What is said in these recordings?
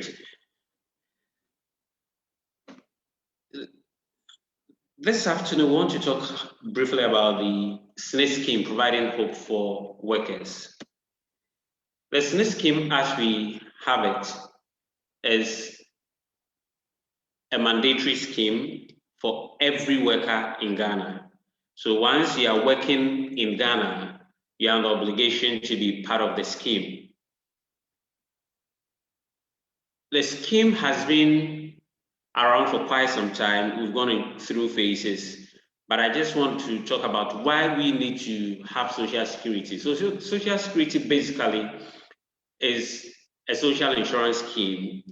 Great. This afternoon, we want to talk briefly about the SSNIT scheme, providing hope for workers. The SSNIT scheme, as we have it, is a mandatory scheme for every worker in Ghana. So once you are working in Ghana, you have the obligation to be part of the scheme. The scheme has been around for quite some time. We've gone through phases, but I just want to talk about why we need to have social security. So social security basically is a social insurance scheme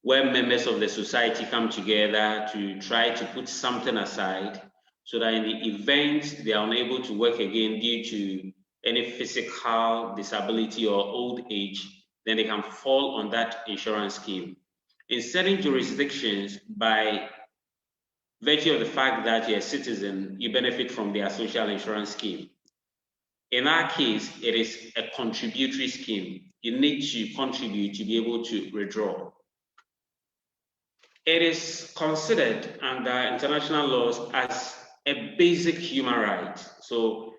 where members of the society come together to try to put something aside so that in the event they are unable to work again due to any physical disability or old age, then they can fall on that insurance scheme. In certain jurisdictions, by virtue of the fact that you're a citizen, you benefit from their social insurance scheme. In our case, it is a contributory scheme. You need to contribute to be able to withdraw. It is considered under international laws as a basic human right. So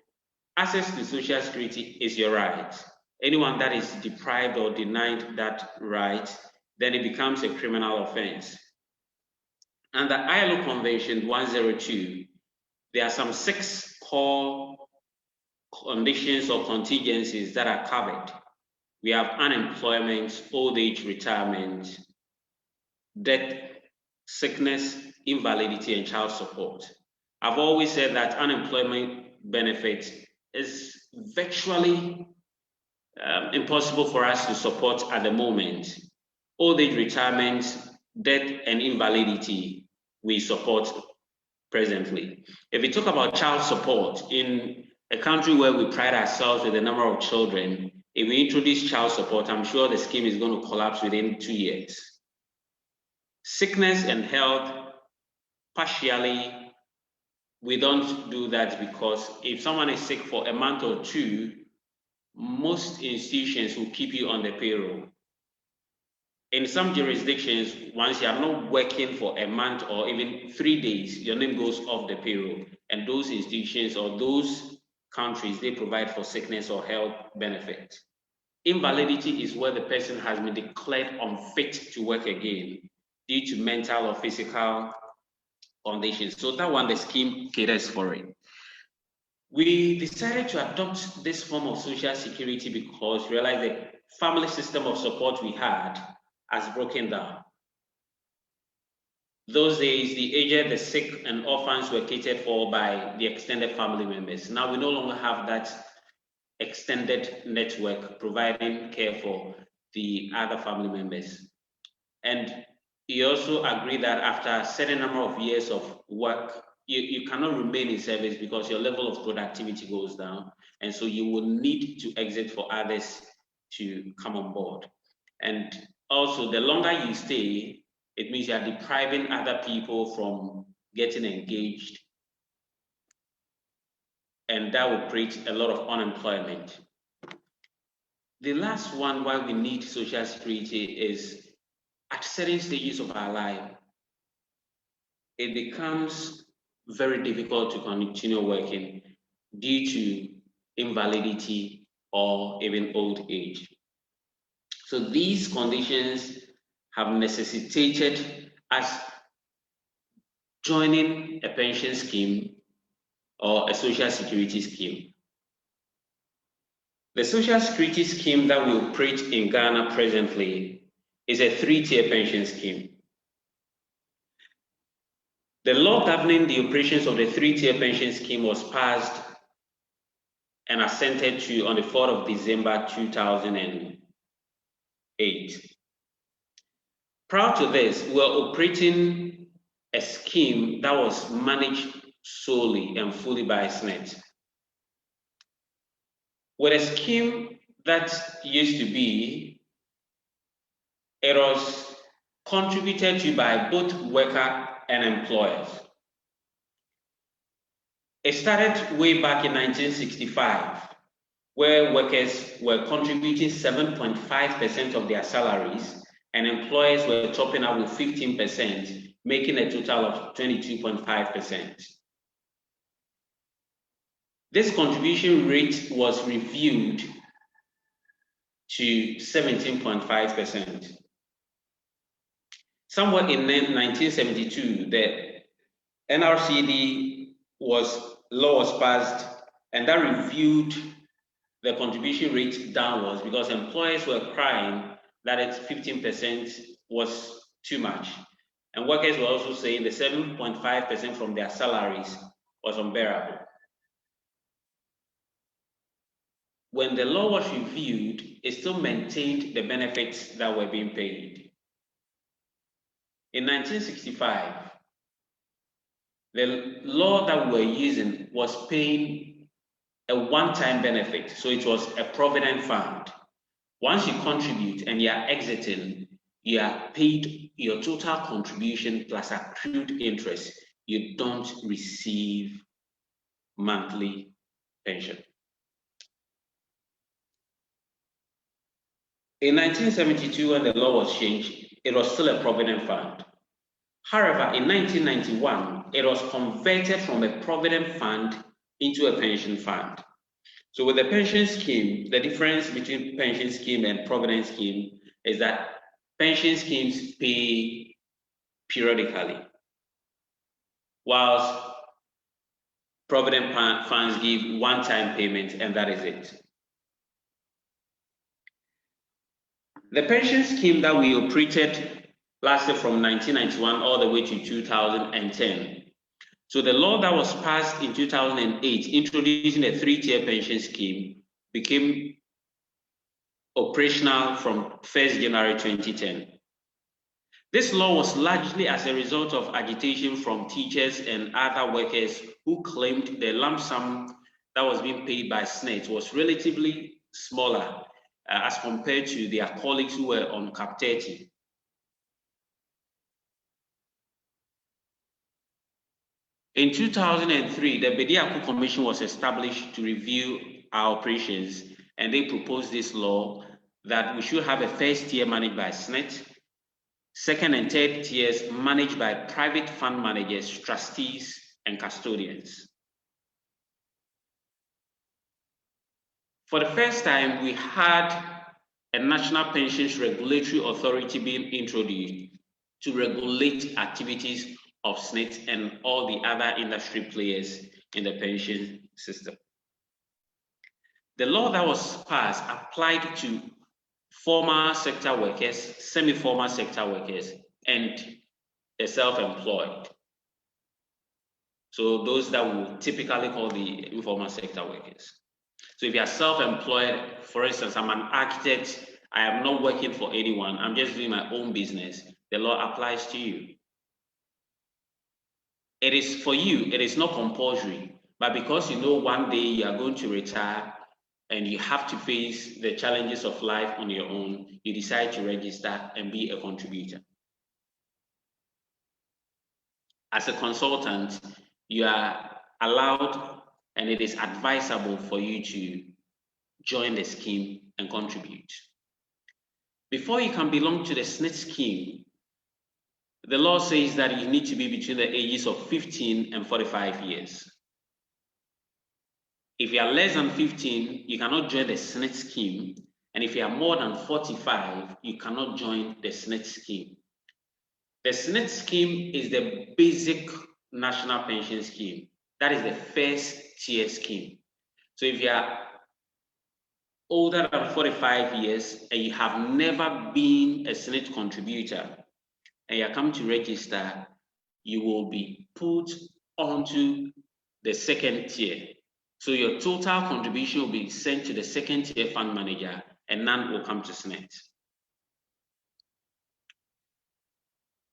access to social security is your right. Anyone that is deprived or denied that right, then it becomes a criminal offense. Under ILO Convention 102, there are some 6 core conditions or contingencies that are covered. We have unemployment, old age, retirement, death, sickness, invalidity, and child support. I've always said that unemployment benefit is virtually impossible for us to support at the moment. Old age, retirement, death, and invalidity, we support presently. If we talk about child support, in a country where we pride ourselves with the number of children, if we introduce child support, I'm sure the scheme is going to collapse within 2 years. Sickness and health, partially, we don't do that because if someone is sick for a month or 2, most institutions will keep you on the payroll. In some jurisdictions, once you are not working for a month or even 3 days, your name goes off the payroll. And those institutions or those countries, they provide for sickness or health benefit. Invalidity is where the person has been declared unfit to work again due to mental or physical conditions. So that one, the scheme caters for it. We decided to adopt this form of social security because we realized the family system of support we had has broken down. Those days, the aged, the sick, and orphans were catered for by the extended family members. Now we no longer have that extended network providing care for the other family members. And he also agreed that after a certain number of years of work, you cannot remain in service because your level of productivity goes down. And so you will need to exit for others to come on board. And also, the longer you stay, it means you are depriving other people from getting engaged. And that will create a lot of unemployment. The last one, why we need social security, is at certain stages of our life, it becomes very difficult to continue working due to invalidity or even old age. So these conditions have necessitated us joining a pension scheme or a social security scheme. The social security scheme that we operate in Ghana presently is a 3-tier pension scheme. The law governing the operations of the 3-tier pension scheme was passed and assented to on the 4th of December 2008. Prior to this, we were operating a scheme that was managed solely and fully by SSNIT. With a scheme that used to be, it was contributed to by both worker and employers. It started way back in 1965, where workers were contributing 7.5% of their salaries and employers were topping up with 15%, making a total of 22.5%. This contribution rate was reviewed to 17.5%. Somewhere in 1972, the NRCD law was passed, and that reviewed the contribution rate downwards because employers were crying that it's 15% was too much. And workers were also saying the 7.5% from their salaries was unbearable. When the law was reviewed, it still maintained the benefits that were being paid. In 1965, the law that we were using was paying a one-time benefit. So it was a provident fund. Once you contribute and you are exiting, you are paid your total contribution plus accrued interest. You don't receive monthly pension. In 1972, when the law was changed, it was still a provident fund. However, in 1991, it was converted from a provident fund into a pension fund. So with the pension scheme, the difference between pension scheme and provident scheme is that pension schemes pay periodically, whilst provident funds give one-time payment, and that is it. The pension scheme that we operated lasted from 1991 all the way to 2010. So the law that was passed in 2008, introducing a 3-tier pension scheme, became operational from 1st January 2010. This law was largely as a result of agitation from teachers and other workers who claimed the lump sum that was being paid by SSNIT was relatively smaller as compared to their colleagues who were on Cap 30. In 2003, the Bediako Commission was established to review our operations, and they proposed this law that we should have a first tier managed by SSNIT, second and third tiers managed by private fund managers, trustees, and custodians. For the first time, we had a National Pensions Regulatory Authority being introduced to regulate activities of SSNIT and all the other industry players in the pension system. The law that was passed applied to formal sector workers, semi-formal sector workers, and the self-employed. So those that we would typically call the informal sector workers. So if you are self-employed, for instance, I'm an architect, I am not working for anyone, I'm just doing my own business, the law applies to you. It is for you, it is not compulsory, but because you know one day you are going to retire and you have to face the challenges of life on your own, you decide to register and be a contributor. As a consultant, you are allowed and it is advisable for you to join the scheme and contribute. Before you can belong to the SSNIT scheme, the law says that you need to be between the ages of 15 and 45 years. If you are less than 15, you cannot join the SSNIT scheme. And if you are more than 45, you cannot join the SSNIT scheme. The SSNIT scheme is the basic national pension scheme. That is the first tier scheme. So if you are older than 45 years and you have never been a SSNIT contributor and you are coming to register, you will be put onto the second tier. So your total contribution will be sent to the second tier fund manager and none will come to SSNIT.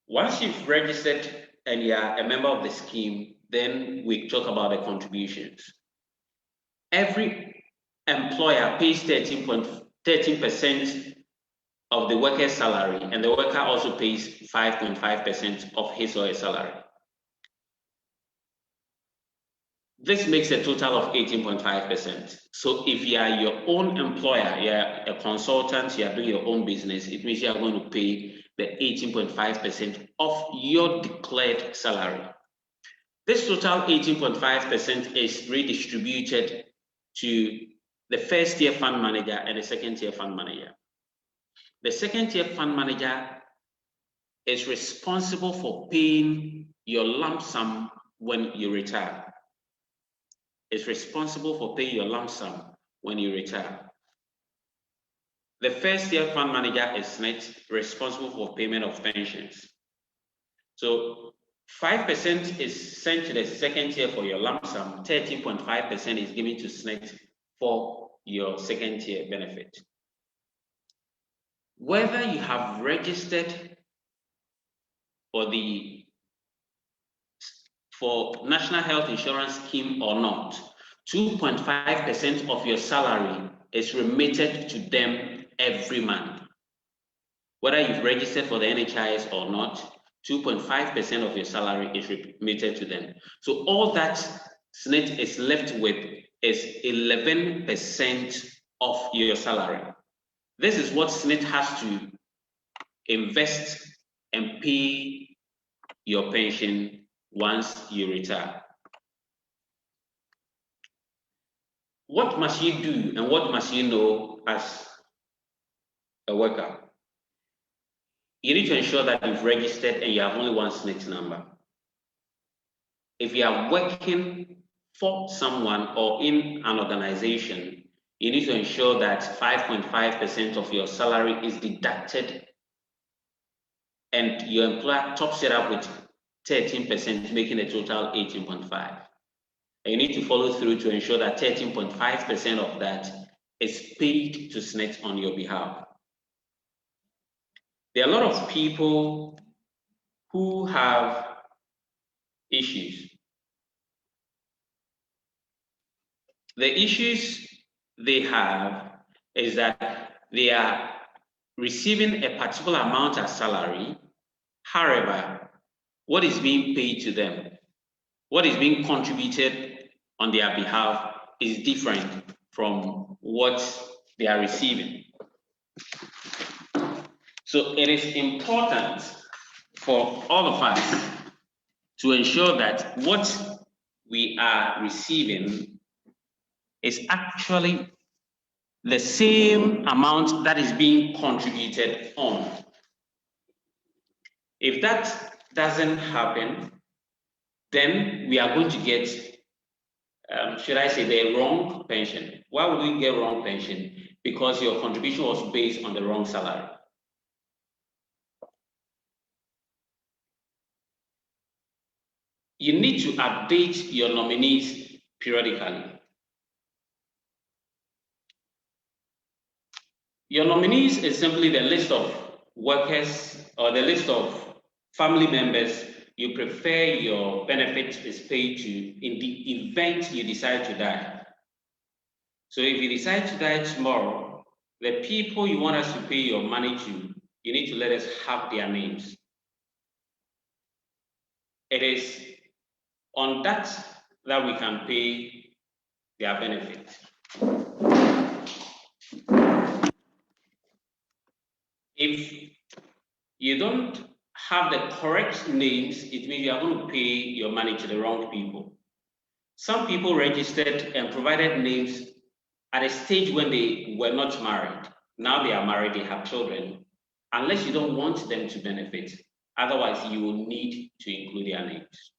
Once you've registered and you are a member of the scheme, then we talk about the contributions. Every employer pays 13% of the worker's salary, and the worker also pays 5.5% of his or her salary. This makes a total of 18.5%. So if you are your own employer, you're a consultant, you are doing your own business, it means you are going to pay the 18.5% of your declared salary. This total 18.5% is redistributed to the first tier fund manager and the second tier fund manager. The second tier fund manager is responsible for paying your lump sum when you retire. Is responsible for paying your lump sum when you retire. The first tier fund manager is SSNIT, responsible for payment of pensions. So 5% is sent to the second tier for your lump sum, 13.5% is given to SSNIT for your second tier benefit. Whether you have registered for National Health Insurance Scheme or not, 2.5% of your salary is remitted to them every month. Whether you've registered for the NHIS or not, 2.5% of your salary is remitted to them. So all that SSNIT is left with is 11% of your salary. This is what SSNIT has to invest and pay your pension once you retire. What must you do and what must you know as a worker? You need to ensure that you've registered and you have only one SSNIT number. If you are working for someone or in an organization, you need to ensure that 5.5% of your salary is deducted and your employer tops it up with 13%, making a total 18.5%. And you need to follow through to ensure that 13.5% of that is paid to SSNIT on your behalf. There are a lot of people who have issues. The issues they have is that they are receiving a particular amount as salary. However, what is being paid to them, what is being contributed on their behalf is different from what they are receiving. So it is important for all of us to ensure that what we are receiving is actually the same amount that is being contributed on. If that doesn't happen, then we are going to get, should I say, the wrong pension. Why would we get wrong pension? Because your contribution was based on the wrong salary. You need to update your nominees periodically. Your nominees is simply the list of workers or the list of family members you prefer your benefit is paid to in the event you decide to die. So if you decide to die tomorrow, the people you want us to pay your money to, you need to let us have their names. It is on that we can pay their benefit. If you don't have the correct names, it means you are going to pay your money to the wrong people. Some people registered and provided names at a stage when they were not married. Now they are married, they have children. Unless you don't want them to benefit, otherwise you will need to include their names.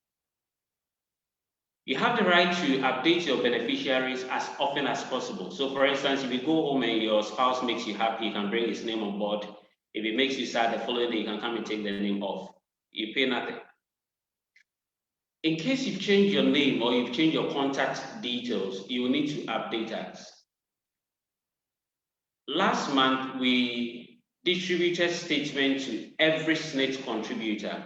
You have the right to update your beneficiaries as often as possible. So for instance, if you go home and your spouse makes you happy, you can bring his name on board. If it makes you sad, the following day you can come and take the name off. You pay nothing. In case you've changed your name or you've changed your contact details, you will need to update us. Last month, we distributed statements to every SSNIT contributor.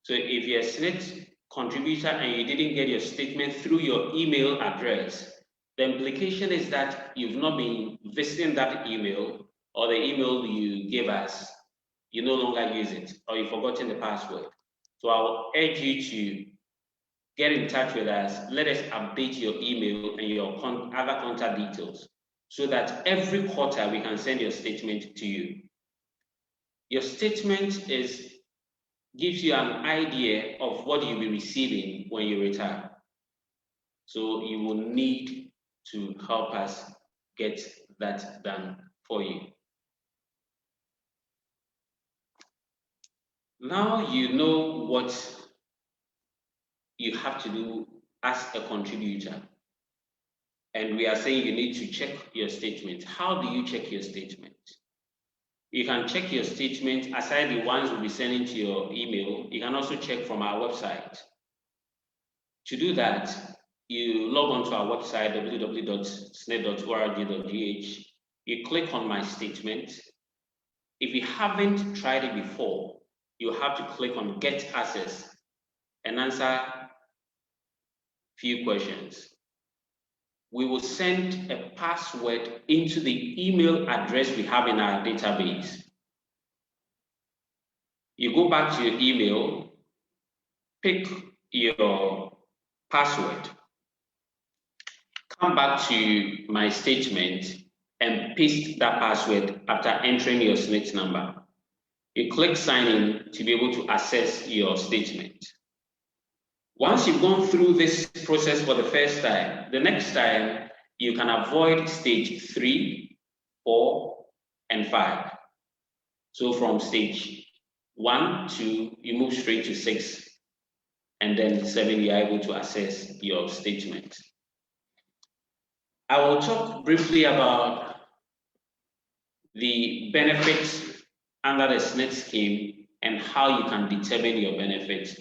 So if you're a SSNIT contributor and you didn't get your statement through your email address, the implication is that you've not been visiting that email, or the email you gave us, you no longer use it, or you've forgotten the password. So I'll urge you to get in touch with us. Let us update your email and your other contact details so that every quarter we can send your statement to you. Your statement gives you an idea of what you'll be receiving when you retire. So you will need to help us get that done for you. Now you know what you have to do as a contributor. And we are saying you need to check your statement. How do you check your statement? You can check your statement aside the ones we'll be sending to your email. You can also check from our website. To do that, you log on to our website, www.snit.org.gh. You click on My Statement. If you haven't tried it before, you have to click on Get Access and answer a few questions. We will send a password into the email address we have in our database. You go back to your email, pick your password, come back to My Statement and paste that password after entering your SSNIT number. You click Sign In to be able to access your statement. Once you've gone through this process for the first time, the next time you can avoid stage 3, 4, and 5. So from stage 1, 2, you move straight to 6, and then 7, you are able to access your statement. I will talk briefly about the benefits under the SSNIT scheme and how you can determine your benefits.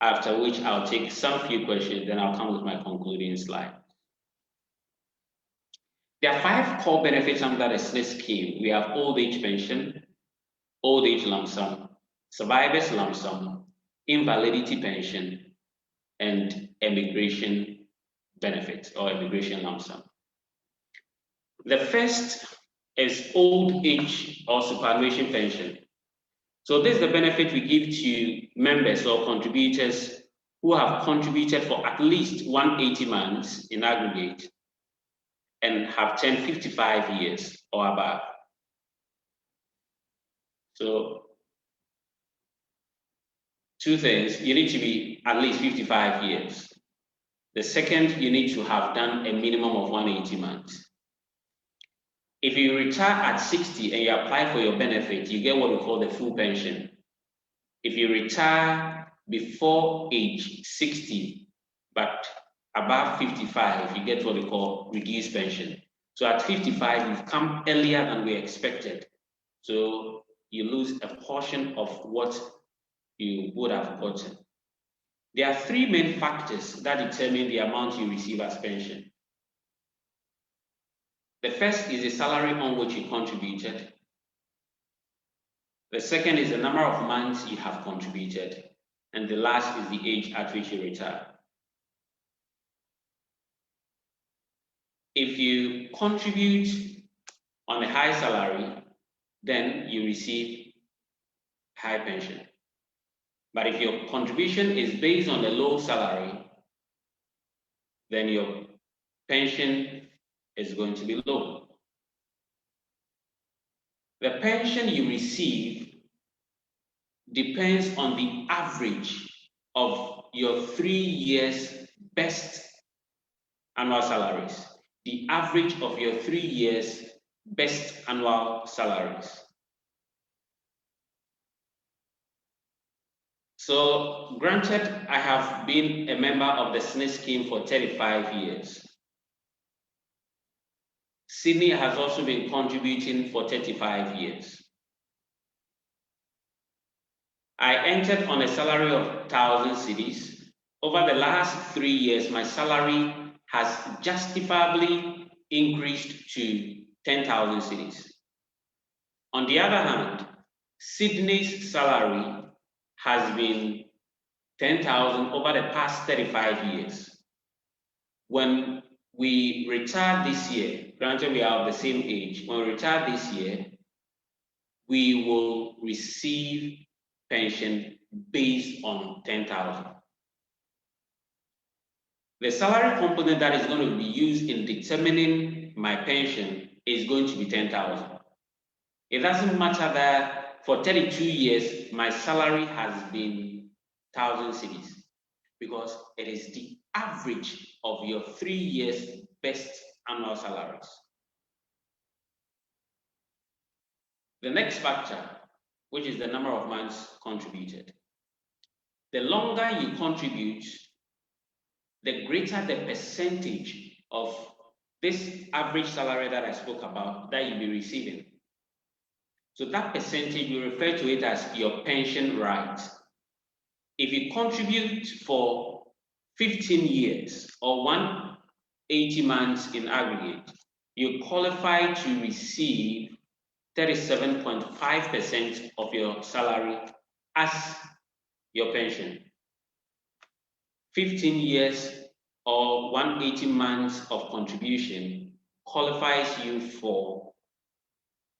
After which I'll take some few questions, then I'll come with my concluding slide. There are 5 core benefits under the SSNIT scheme. We have old age pension, old age lump sum, survivor's lump sum, invalidity pension, and immigration benefit or immigration lump sum. The first is old age or superannuation pension. So this is the benefit we give to members or contributors who have contributed for at least 180 months in aggregate and have turned 55 years or above. So 2 things, you need to be at least 55 years. The second, you need to have done a minimum of 180 months. If you retire at 60 and you apply for your benefit, you get what we call the full pension. If you retire before age 60, but above 55, you get what we call reduced pension. So at 55, you've come earlier than we expected. So you lose a portion of what you would have gotten. There are 3 main factors that determine the amount you receive as pension. The first is the salary on which you contributed. The second is the number of months you have contributed. And the last is the age at which you retire. If you contribute on a high salary, then you receive high pension. But if your contribution is based on a low salary, then your pension is going to be low. The pension you receive depends on the average of your 3 years best annual salaries. The average of your 3 years best annual salaries. So granted, I have been a member of the SSNIT scheme for 35 years. Sydney has also been contributing for 35 years. I entered on a salary of 1,000 cedis. Over the last 3 years, my salary has justifiably increased to 10,000 cedis. On the other hand, Sydney's salary has been 10,000 over the past 35 years. When we retire this year, granted we are of the same age, when we retire this year, we will receive pension based on 10,000. the salary component that is going to be used in determining my pension is going to be 10,000. It doesn't matter that for 32 years, my salary has been 1,000 cedis, because it is the average of your 3 years best annual salaries. The next factor, which is the number of months contributed. The longer you contribute, the greater the percentage of this average salary that I spoke about that you'll be receiving. So that percentage, we refer to it as your pension right. If you contribute for 15 years or 180 months in aggregate, you qualify to receive 37.5% of your salary as your pension. 15 years or 180 months of contribution qualifies you for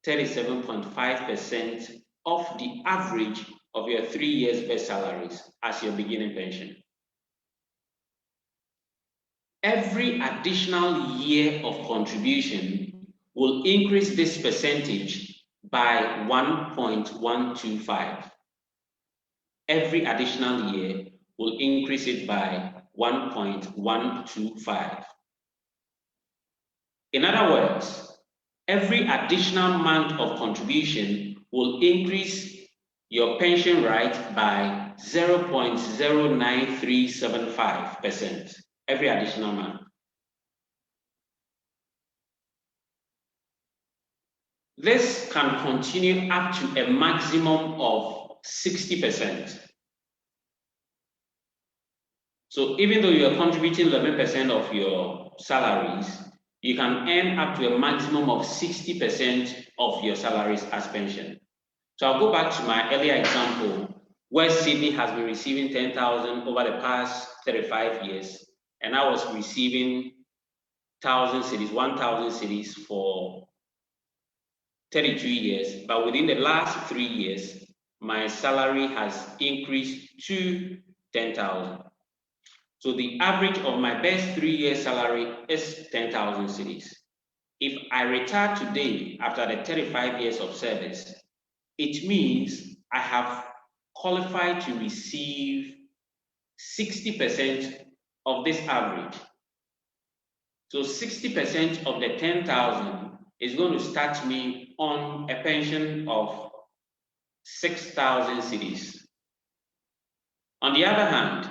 37.5% of the average of your 3 years best salaries as your beginning pension. Every additional year of contribution will increase this percentage by 1.125. Every additional year will increase it by 1.125. In other words, every additional month of contribution will increase your pension right by 0.09375% every additional month. This can continue up to a maximum of 60%. So even though you are contributing 11% of your salaries, you can earn up to a maximum of 60% of your salaries as pension. So I'll go back to my earlier example where Sydney has been receiving 10,000 over the past 35 years, and I was receiving 1,000 cedis for 32 years. But within the last 3 years, my salary has increased to 10,000. So the average of my best 3 year salary is 10,000 cedis. If I retire today after the 35 years of service, it means I have qualified to receive 60% of this average. So 60% of the 10,000 is going to start me on a pension of 6,000 cedis. On the other hand,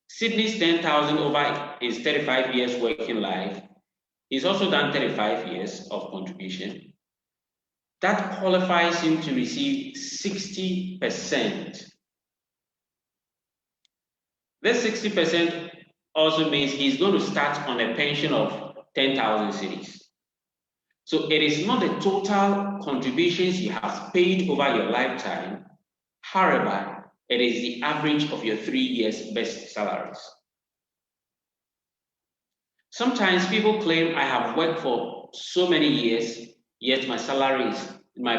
Sydney's 10,000 over his 35 years working life, he's also done 35 years of contribution. That qualifies him to receive 60%. This 60% also means he's going to start on a pension of 10,000 cedis. So it is not the total contributions you have paid over your lifetime. However, it is the average of your 3 years best salaries. Sometimes people claim I have worked for so many years, yet my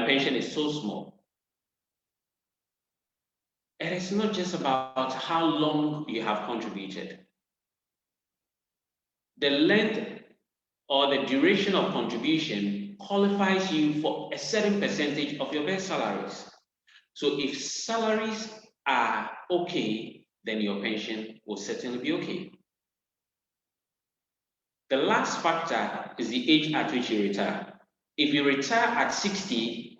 pension is so small. It is not just about how long you have contributed. The length or the duration of contribution qualifies you for a certain percentage of your best salaries. So if salaries are okay, then your pension will certainly be okay. The last factor is the age at which you retire. If you retire at 60,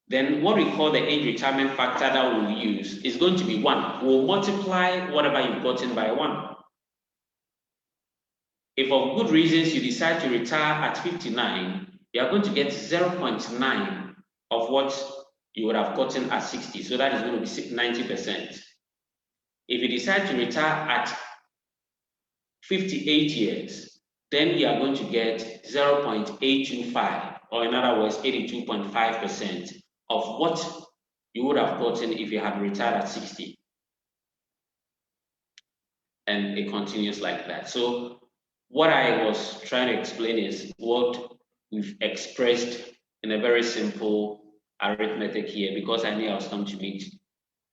then what we call the age retirement factor that we'll use is going to be 1. We'll multiply whatever you've gotten by 1. If for good reasons you decide to retire at 59, you are going to get 0.9 of what you would have gotten at 60. So that is going to be 90%. If you decide to retire at 58 years, then you are going to get 0.825, or in other words, 82.5% of what you would have gotten if you had retired at 60. And it continues like that. So what I was trying to explain is what we've expressed in a very simple arithmetic here. Because I knew I was coming to meet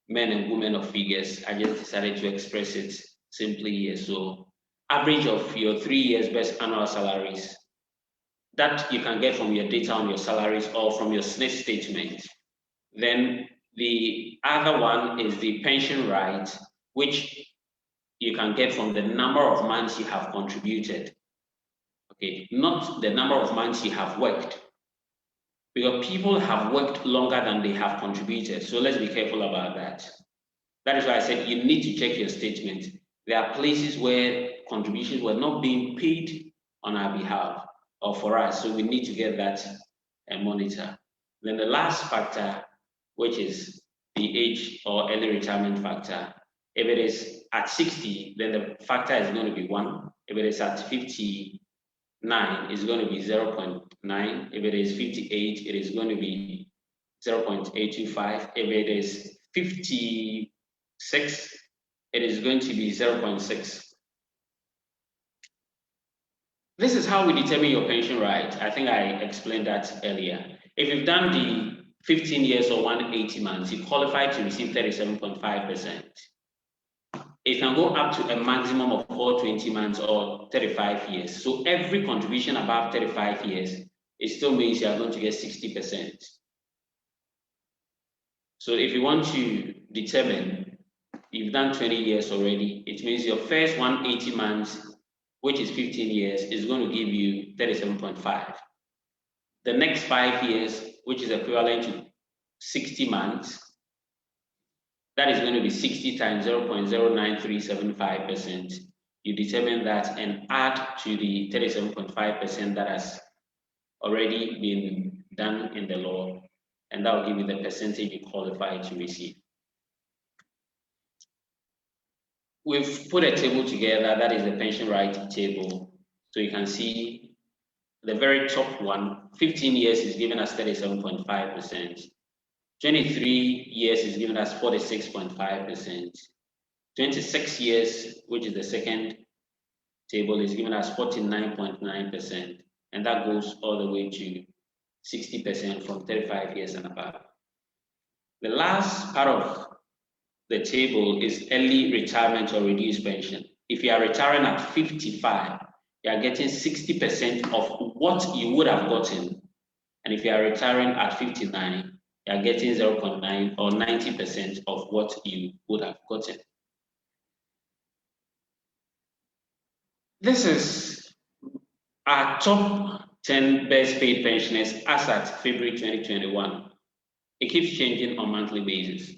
men and women of figures, I just decided to express it simply here. So average of your 3 years best annual salaries that you can get from your data on your salaries or from your SSNIT statement. Then the other one is the pension right, which you can get from the number of months you have contributed. Okay, not the number of months you have worked. Because people have worked longer than they have contributed. So let's be careful about that. That is why I said you need to check your statement. There are places where contributions were not being paid on our behalf or for us. So we need to get that and monitor. Then the last factor, which is the age or early retirement factor. If it is at 60, then the factor is going to be 1. If it is at 59, it's going to be 0.9. If it is 58, it is going to be 0.825. If it is 56, it is going to be 0.6. This is how we determine your pension right. I think I explained that earlier. If you've done the 15 years or 180 months, you qualify to receive 37.5%. It can go up to a maximum of 420 months or 35 years. So every contribution above 35 years, it still means you are going to get 60%. So if you want to determine, you've done 20 years already, it means your first 180 months, which is 15 years, is going to give you 37.5. The next 5 years, which is equivalent to 60 months, that is going to be 60 times 0.09375%. You determine that and add to the 37.5% that has already been done in the law, and that will give you the percentage you qualify to receive. We've put a table together, that is the pension right table. So you can see the very top one, 15 years is giving us 37.5%. 23 years is giving us 46.5%. 26 years, which is the second table, is giving us 49.9%. And that goes all the way to 60% from 35 years and above. The last part of the table is early retirement or reduced pension. If you are retiring at 55, you are getting 60% of what you would have gotten. And if you are retiring at 59, you are getting 0.9 or 90% of what you would have gotten. This is our top 10 best paid pensioners as at February 2021. It keeps changing on a monthly basis.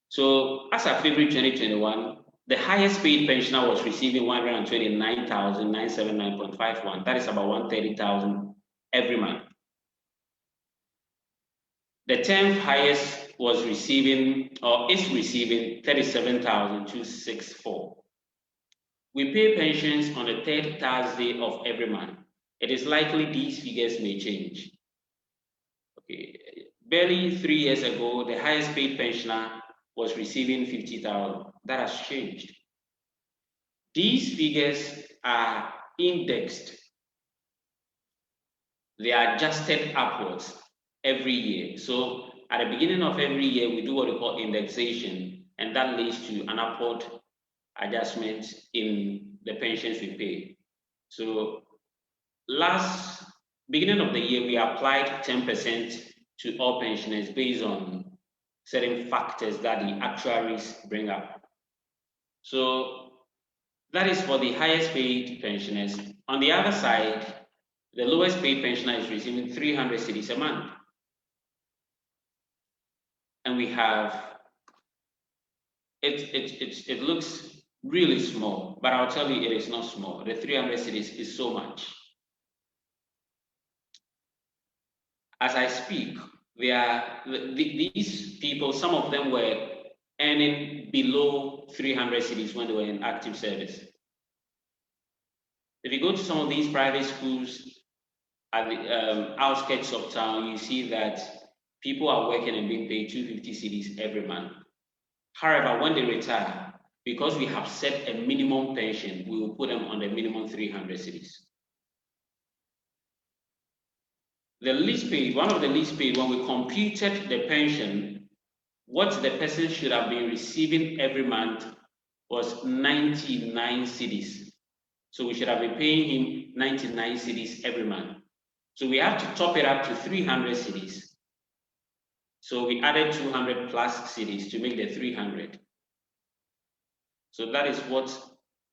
So as at February 2021, the highest paid pensioner was receiving 129,979.51. That is about 130,000 every month. The 10th highest was receiving or is receiving 37,264. We pay pensions on the third Thursday of every month. It is likely these figures may change. Okay, barely 3 years ago, the highest paid pensioner was receiving 50,000. That has changed. These figures are indexed. They are adjusted upwards every year. So at the beginning of every year, we do what we call indexation, and that leads to an upward adjustment in the pensions we pay. So last beginning of the year, we applied 10% to all pensioners based on certain factors that the actuaries bring up. So that is for the highest paid pensioners. On the other side, the lowest paid pensioner is receiving 300 cedis a month. And we have, it looks really small, but I'll tell you it is not small. The 300 cedis is so much. As I speak, these people, some of them were earning below 300 cedis when they were in active service. If you go to some of these private schools at the outskirts of town, you see that people are working and being paid 250 cedis every month. However, when they retire, because we have set a minimum pension, we will put them on the minimum 300 cedis. The least paid, one of the least paid, when we computed the pension, what the person should have been receiving every month was 99 cedis. So we should have been paying him 99 cedis every month. So we have to top it up to 300 cedis. So we added 200 plus cedis to make the 300. So that is what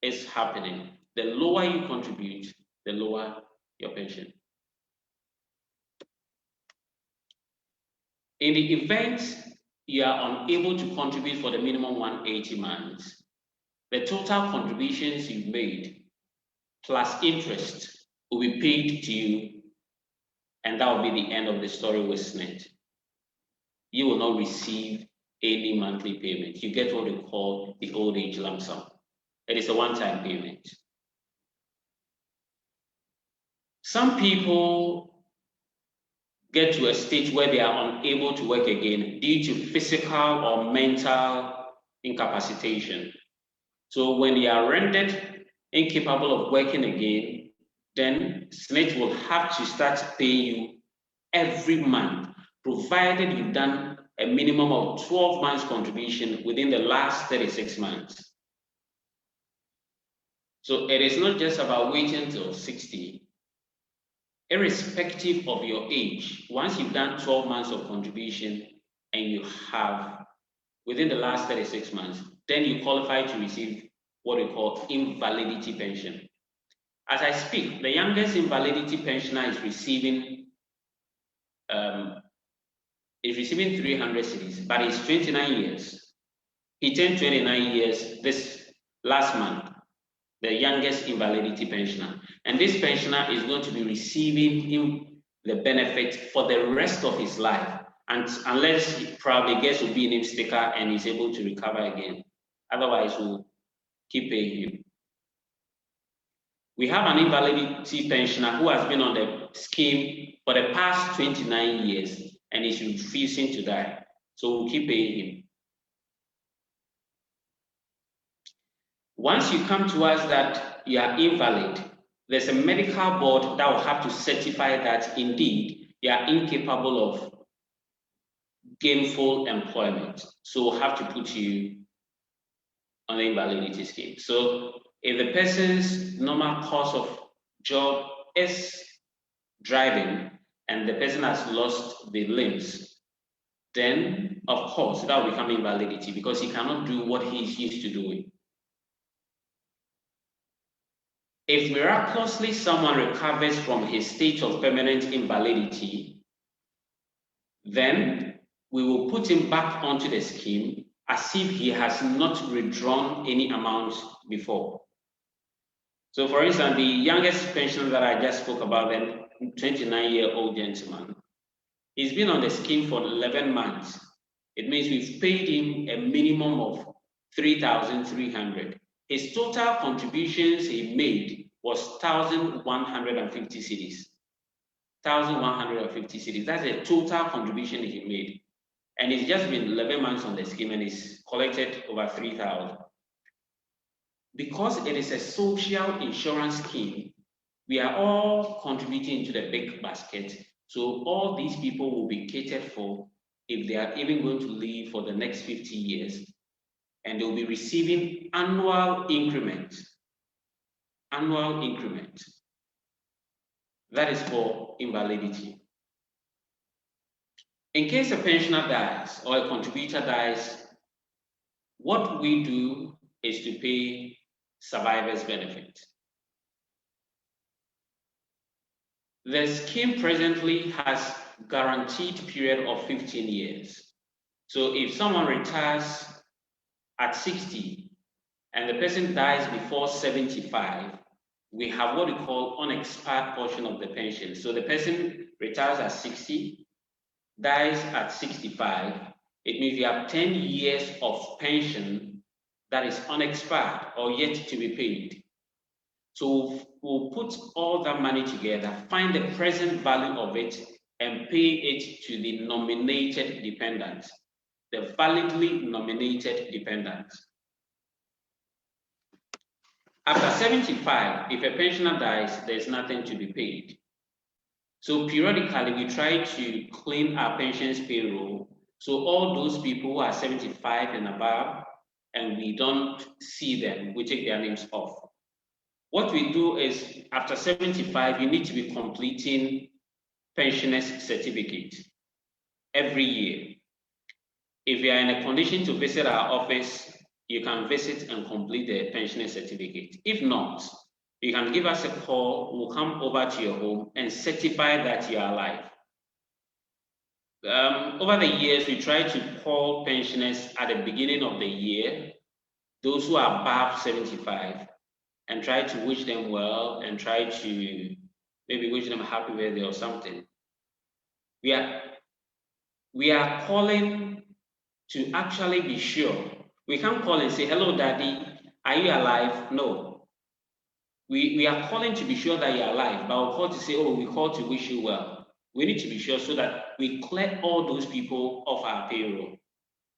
is happening. The lower you contribute, the lower your pension. In the event you are unable to contribute for the minimum 180 months, the total contributions you've made plus interest will be paid to you, and that will be the end of the story with SSNIT. You will not receive any monthly payment. You get what we call the old age lump sum. It is a one-time payment. Some people get to a stage where they are unable to work again due to physical or mental incapacitation. So when they are rendered incapable of working again, then SSNIT will have to start paying you every month, provided you've done a minimum of 12 months contribution within the last 36 months. So it is not just about waiting till 60. Irrespective of your age, once you've done 12 months of contribution and you have within the last 36 months, then you qualify to receive what we call invalidity pension. As I speak, the youngest invalidity pensioner is receiving 300 cedis, but he's 29 years. He turned 29 years this last month, the youngest invalidity pensioner. And this pensioner is going to be receiving the benefit for the rest of his life, and unless he probably gets to be an sticker and is able to recover again. Otherwise, we'll keep paying him. We have an invalidity pensioner who has been on the scheme for the past 29 years and is refusing to die. So we'll keep paying him. Once you come to us that you are invalid, there's a medical board that will have to certify that indeed you are incapable of gainful employment. So we'll have to put you on the invalidity scheme. So if the person's normal course of job is driving and the person has lost the limbs, then of course that will become invalidity because he cannot do what he's used to doing. If miraculously someone recovers from his state of permanent invalidity, then we will put him back onto the scheme as if he has not withdrawn any amount before. So for instance, the youngest pensioner that I just spoke about, the 29-year-old gentleman, he's been on the scheme for 11 months. It means we've paid him a minimum of 3,300. His total contributions he made was 1,150 cedis. 1,150 cedis. That's the total contribution he made. And it's just been 11 months on the scheme and he's collected over 3,000. Because it is a social insurance scheme, we are all contributing to the big basket. So all these people will be catered for if they are even going to live for the next 50 years. And they'll be receiving annual increment. Annual increment. That is for invalidity. In case a pensioner dies or a contributor dies, what we do is to pay survivor's benefit. The scheme presently has guaranteed period of 15 years. So if someone retires at 60 and the person dies before 75, we have what we call unexpired portion of the pension. So the person retires at 60, dies at 65, it means you have 10 years of pension that is unexpired or yet to be paid. So we'll put all that money together, find the present value of it, and pay it to the nominated dependent, the validly nominated dependent. After 75, if a pensioner dies, there's nothing to be paid. So periodically, we try to clean our pensions payroll. So all those people who are 75 and above, and we don't see them, we take their names off. What we do is after 75, you need to be completing pensioner's certificate every year. If you are in a condition to visit our office, you can visit and complete the pensioner certificate. If not, you can give us a call. We'll come over to your home and certify that you are alive. Over the years, we try to call pensioners at the beginning of the year, those who are above 75, and try to wish them well and try to maybe wish them a happy birthday or something. We are calling to actually be sure. We can't call and say, hello, daddy, are you alive? No. We are calling to be sure that you're alive, but we'll call to say, oh, we call to wish you well. We need to be sure so that we clear all those people off our payroll,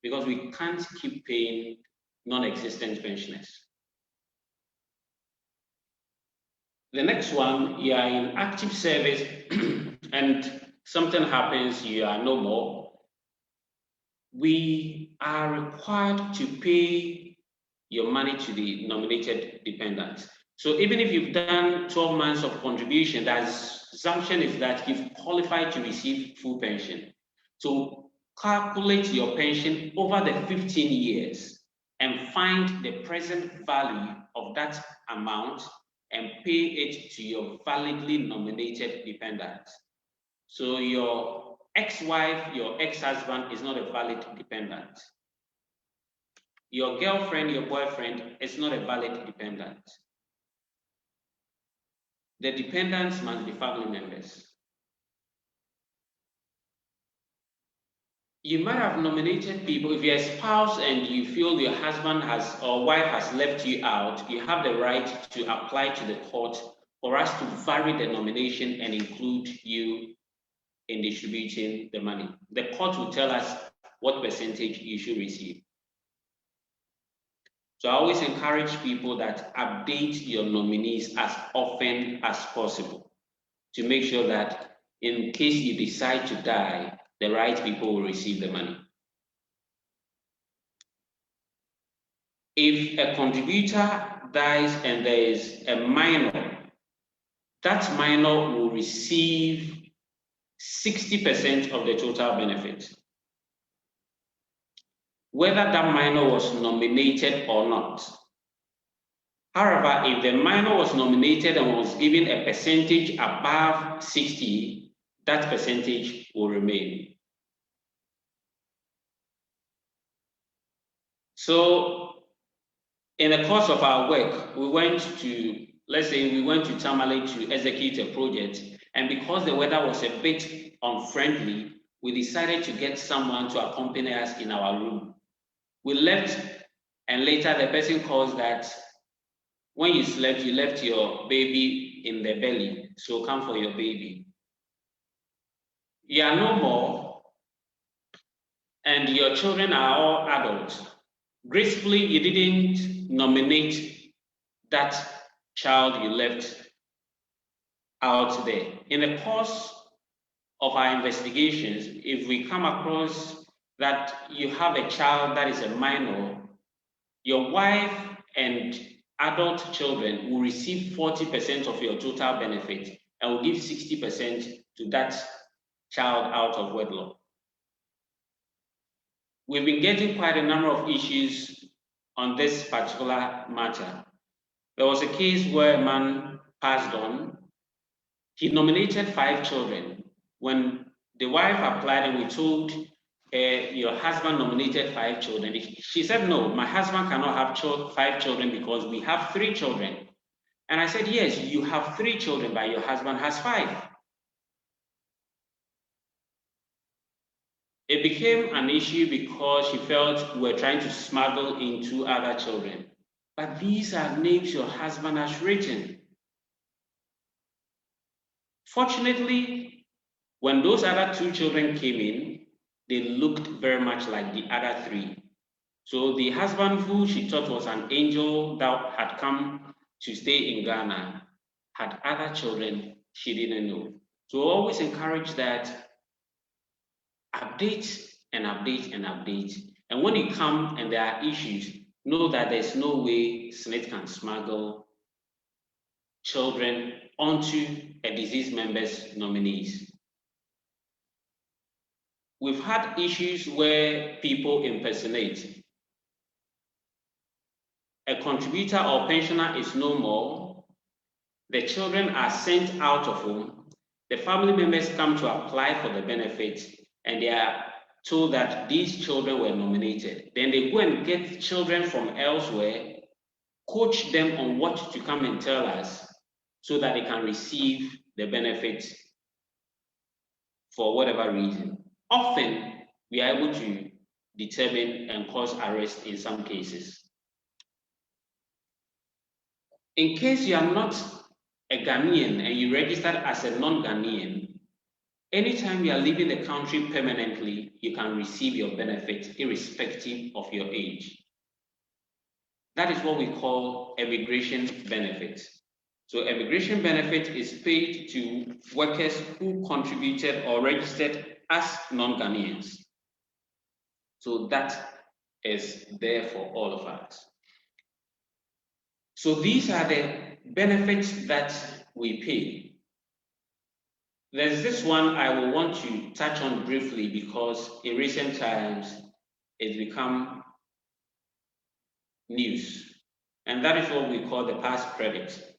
because we can't keep paying non-existent pensioners. The next one, you are in active service and something happens, you are no more. We are required to pay your money to the nominated dependents. So even if you've done 12 months of contribution, the assumption is that you've qualified to receive full pension. So calculate your pension over the 15 years and find the present value of that amount and pay it to your validly nominated dependent. So your ex-wife, your ex-husband is not a valid dependent. Your girlfriend, your boyfriend is not a valid dependent. The dependents must be family members. You might have nominated people. If you're a spouse and you feel your husband has or wife has left you out, you have the right to apply to the court for us to vary the nomination and include you in distributing the money. The court will tell us what percentage you should receive. So I always encourage people that update your nominees as often as possible to make sure that in case you decide to die, the right people will receive the money. If a contributor dies and there is a minor, that minor will receive 60% of the total benefit, whether that minor was nominated or not. However, if the minor was nominated and was given a percentage above 60, that percentage will remain. So in the course of our work, we went to, let's say we went to Tamale to execute a project, and because the weather was a bit unfriendly, we decided to get someone to accompany us in our room. We left, and later the person calls that when you slept, you left your baby in the belly, so come for your baby. You are no more, and your children are all adults. Gracefully, you didn't nominate that child you left out there. In the course of our investigations, if we come across that you have a child that is a minor, your wife and adult children will receive 40% of your total benefit and will give 60% to that child out of wedlock. We've been getting quite a number of issues on this particular matter. There was a case where a man passed on. He nominated 5 children. When the wife applied and we told your husband nominated 5 children, she said, no, my husband cannot have 5 children because we have 3 children. And I said, yes, you have 3 children, but your husband has 5. It became an issue because she felt we were trying to smuggle in 2 other children. But these are names your husband has written. Fortunately, when those other 2 children came in, they looked very much like the other 3. So the husband who she thought was an angel that had come to stay in Ghana had other children she didn't know. So always encourage that. Update and update and update. And when you come and there are issues, know that there's no way SSNIT can smuggle children onto a deceased member's nominees. We've had issues where people impersonate. A contributor or pensioner is no more. The children are sent out of home. The family members come to apply for the benefit, and they are told that these children were nominated. Then they go and get children from elsewhere, coach them on what to come and tell us so that they can receive the benefit for whatever reason. Often, we are able to determine and cause arrest in some cases. In case you are not a Ghanaian and you registered as a non-Ghanaian, anytime you are leaving the country permanently, you can receive your benefit irrespective of your age. That is what we call immigration benefit. So immigration benefit is paid to workers who contributed or registered as non-Ghanaians. So that is there for all of us. So these are the benefits that we pay. There's this one I will want to touch on briefly because in recent times it's become news, and that is what we call the past credit.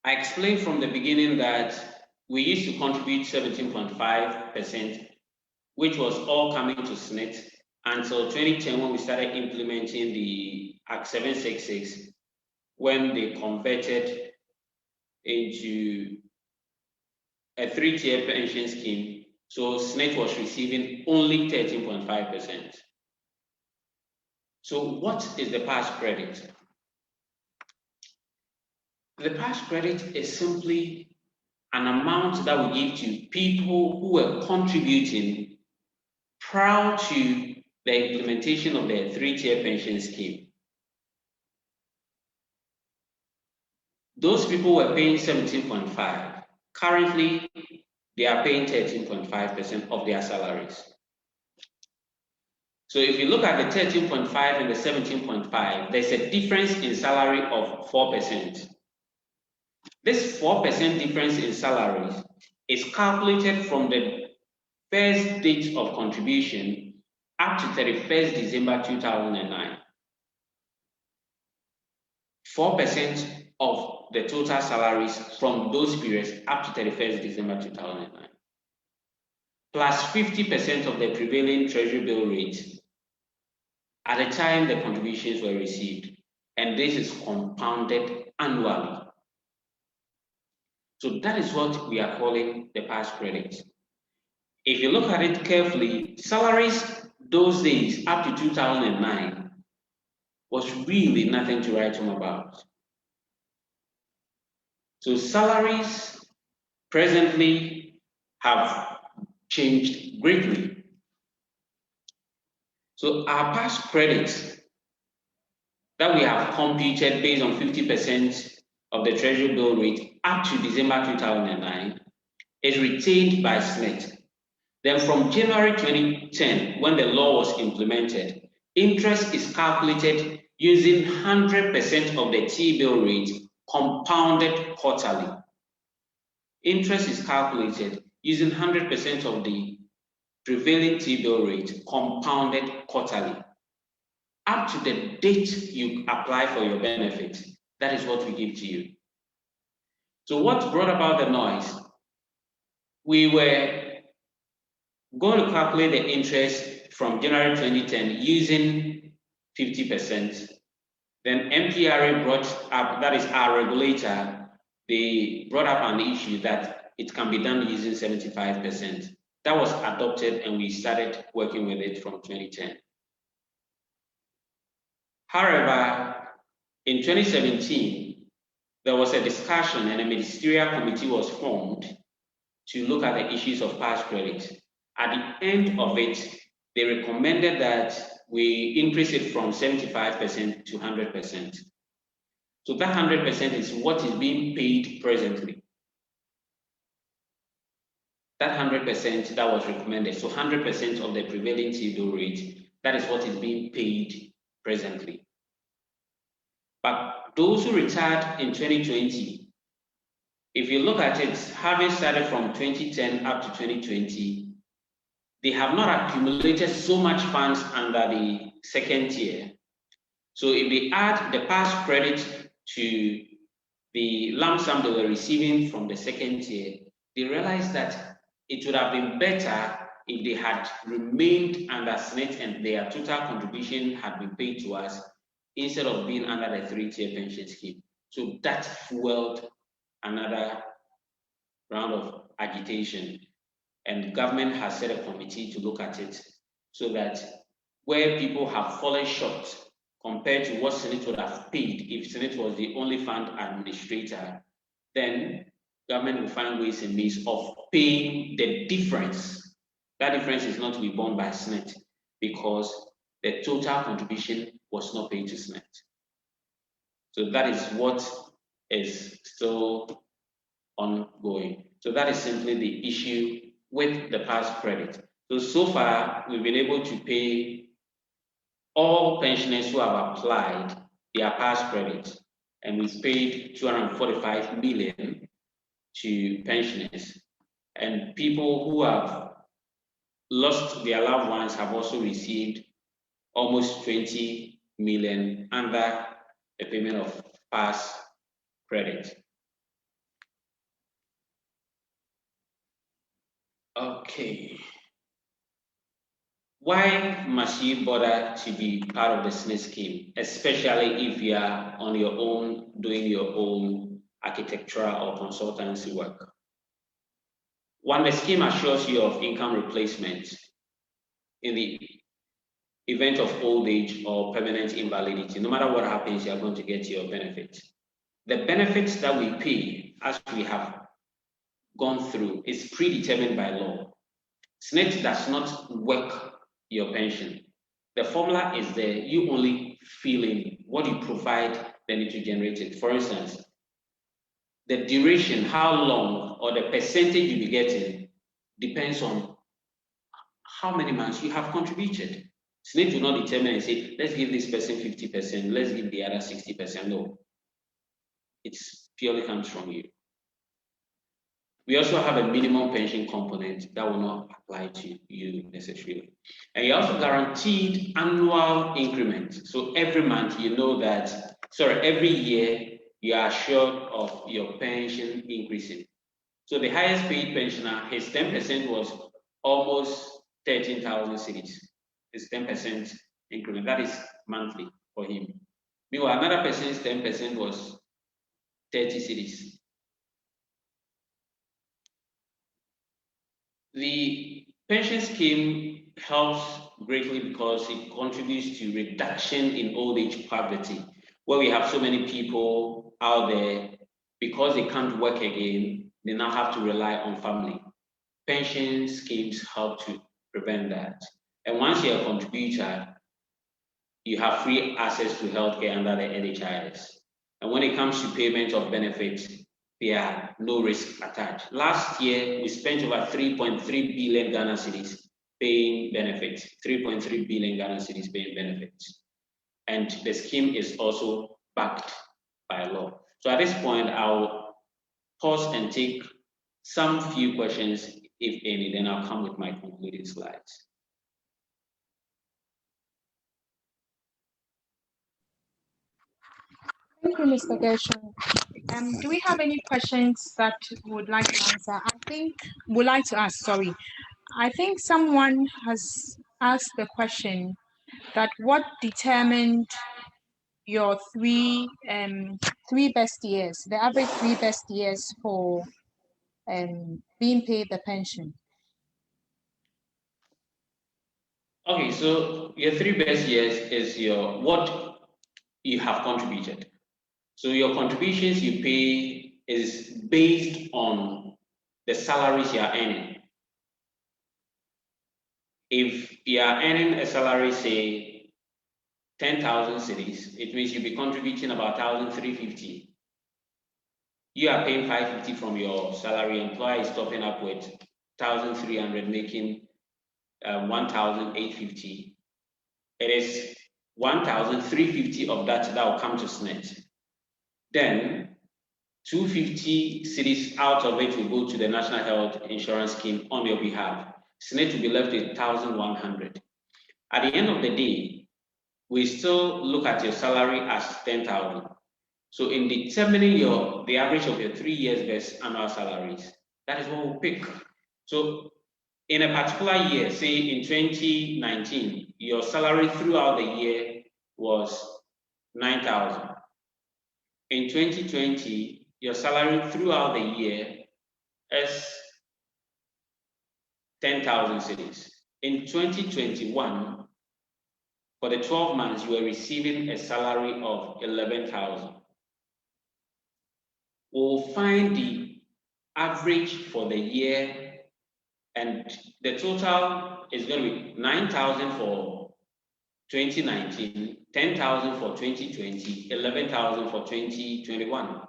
I explained from the beginning that we used to contribute 17.5%, which was all coming to SSNIT until 2010 when we started implementing the Act 766, when they converted into a 3-tier pension scheme. So SSNIT was receiving only 13.5%. So what is the past credit? The past credit is simply an amount that we give to people who were contributing prior to the implementation of the 3-tier pension scheme. Those people were paying 17.5. Currently, they are paying 13.5% of their salaries. So if you look at the 13.5 and the 17.5, there's a difference in salary of 4%. This 4% difference in salaries is calculated from the first date of contribution up to 31st December 2009. 4% of the total salaries from those periods up to 31st December 2009, plus 50% of the prevailing treasury bill rate at the time the contributions were received, and this is compounded annually. So that is what we are calling the past credit. If you look at it carefully, salaries those days up to 2009 was really nothing to write home about. So salaries presently have changed greatly. So our past credits that we have computed based on 50% of the treasury bill rate up to December 2009 is retained by SSNIT. Then from January 2010, when the law was implemented, interest is calculated using 100% of the T-bill rate compounded quarterly. Interest is calculated using 100% of the prevailing T-bill rate compounded quarterly. Up to the date you apply for your benefit, that is what we give to you. So what brought about the noise? We were going to calculate the interest from January 2010 using 50%. Then MPRA brought up, that is our regulator, they brought up an issue that it can be done using 75%. That was adopted and we started working with it from 2010. However, in 2017, there was a discussion and a ministerial committee was formed to look at the issues of past credit. At the end of it, they recommended that we increase it from 75% to 100%. So that 100% is what is being paid presently. That 100% that was recommended, so 100% of the prevailing T-bill rate, that is what is being paid presently. But those who retired in 2020, if you look at it, having started from 2010 up to 2020, they have not accumulated so much funds under the second tier. So if they add the past credit to the lump sum they were receiving from the second tier, they realized that it would have been better if they had remained under SSNIT and their total contribution had been paid to us instead of being under the 3-tier pension scheme. So that fueled another round of agitation, and the government has set a committee to look at it so that where people have fallen short compared to what SSNIT would have paid if SSNIT was the only fund administrator, then government will find ways and means of paying the difference. That difference is not to be borne by SSNIT because the total contribution was not paid to SSNIT. So that is what is still ongoing. So that is simply the issue with the past credit. So far, we've been able to pay all pensioners who have applied their past credit, and we've paid 245 million to pensioners. And people who have lost their loved ones have also received almost 20 million under the payment of past credit. Okay. Why must you bother to be part of the SSNIT scheme, especially if you are on your own doing your own architectural or consultancy work? One, the scheme assures you of income replacement in the event of old age or permanent invalidity. No matter what happens, you are going to get your benefit. The benefits that we pay, as we have gone through, is predetermined by law. SSNIT does not work your pension. The formula is there, you only fill in what you provide, then it will generate it. For instance, the duration, how long, or the percentage you'll be getting depends on how many months you have contributed. SSNIT will not determine and say, let's give this person 50%, let's give the other 60%. No, it purely comes from you. We also have a minimum pension component that will not apply to you necessarily. And you're also guaranteed annual increment. So every month you know that, every year you are assured of your pension increasing. So the highest paid pensioner, his 10% was almost 13,000 cedis. It's 10% increment. That is monthly for him. Meanwhile, another person's 10% was 30 cedis. The pension scheme helps greatly because it contributes to reduction in old age poverty, where we have so many people out there, because they can't work again, they now have to rely on family. Pension schemes help to prevent that. And once you're a contributor, you have free access to healthcare under the NHIS. And when it comes to payment of benefits, there are no risk attached. Last year, we spent over 3.3 billion Ghana cedis paying benefits, 3.3 billion Ghana cedis paying benefits. And the scheme is also backed by law. So at this point, I'll pause and take some few questions, if any, then I'll come with my concluding slides. Thank you, Mr. Gershon. Do we have any questions that would like to answer? I think someone has asked the question that what determined your three best years, the average 3 best years for being paid the pension? Okay, so your 3 best years is what you have contributed. So your contributions you pay is based on the salaries you are earning. If you are earning a salary, say 10,000 cedis, it means you'll be contributing about 1,350. You are paying 550 from your salary. Employer is topping up with 1,300, making 1,850. It is 1,350 of that will come to SSNIT. Then 250 cedis out of it will go to the National Health Insurance Scheme on your behalf. SSNIT will be left with 1,100. At the end of the day, we still look at your salary as 10,000. So in determining the average of your 3 years best annual salaries, that is what we'll pick. So in a particular year, say in 2019, your salary throughout the year was 9,000. In 2020, your salary throughout the year is 10,000 cedis. In 2021, for the 12 months, you are receiving a salary of 11,000. We'll find the average for the year, and the total is going to be 9,000 for 2019, 10,000 for 2020, 11,000 for 2021.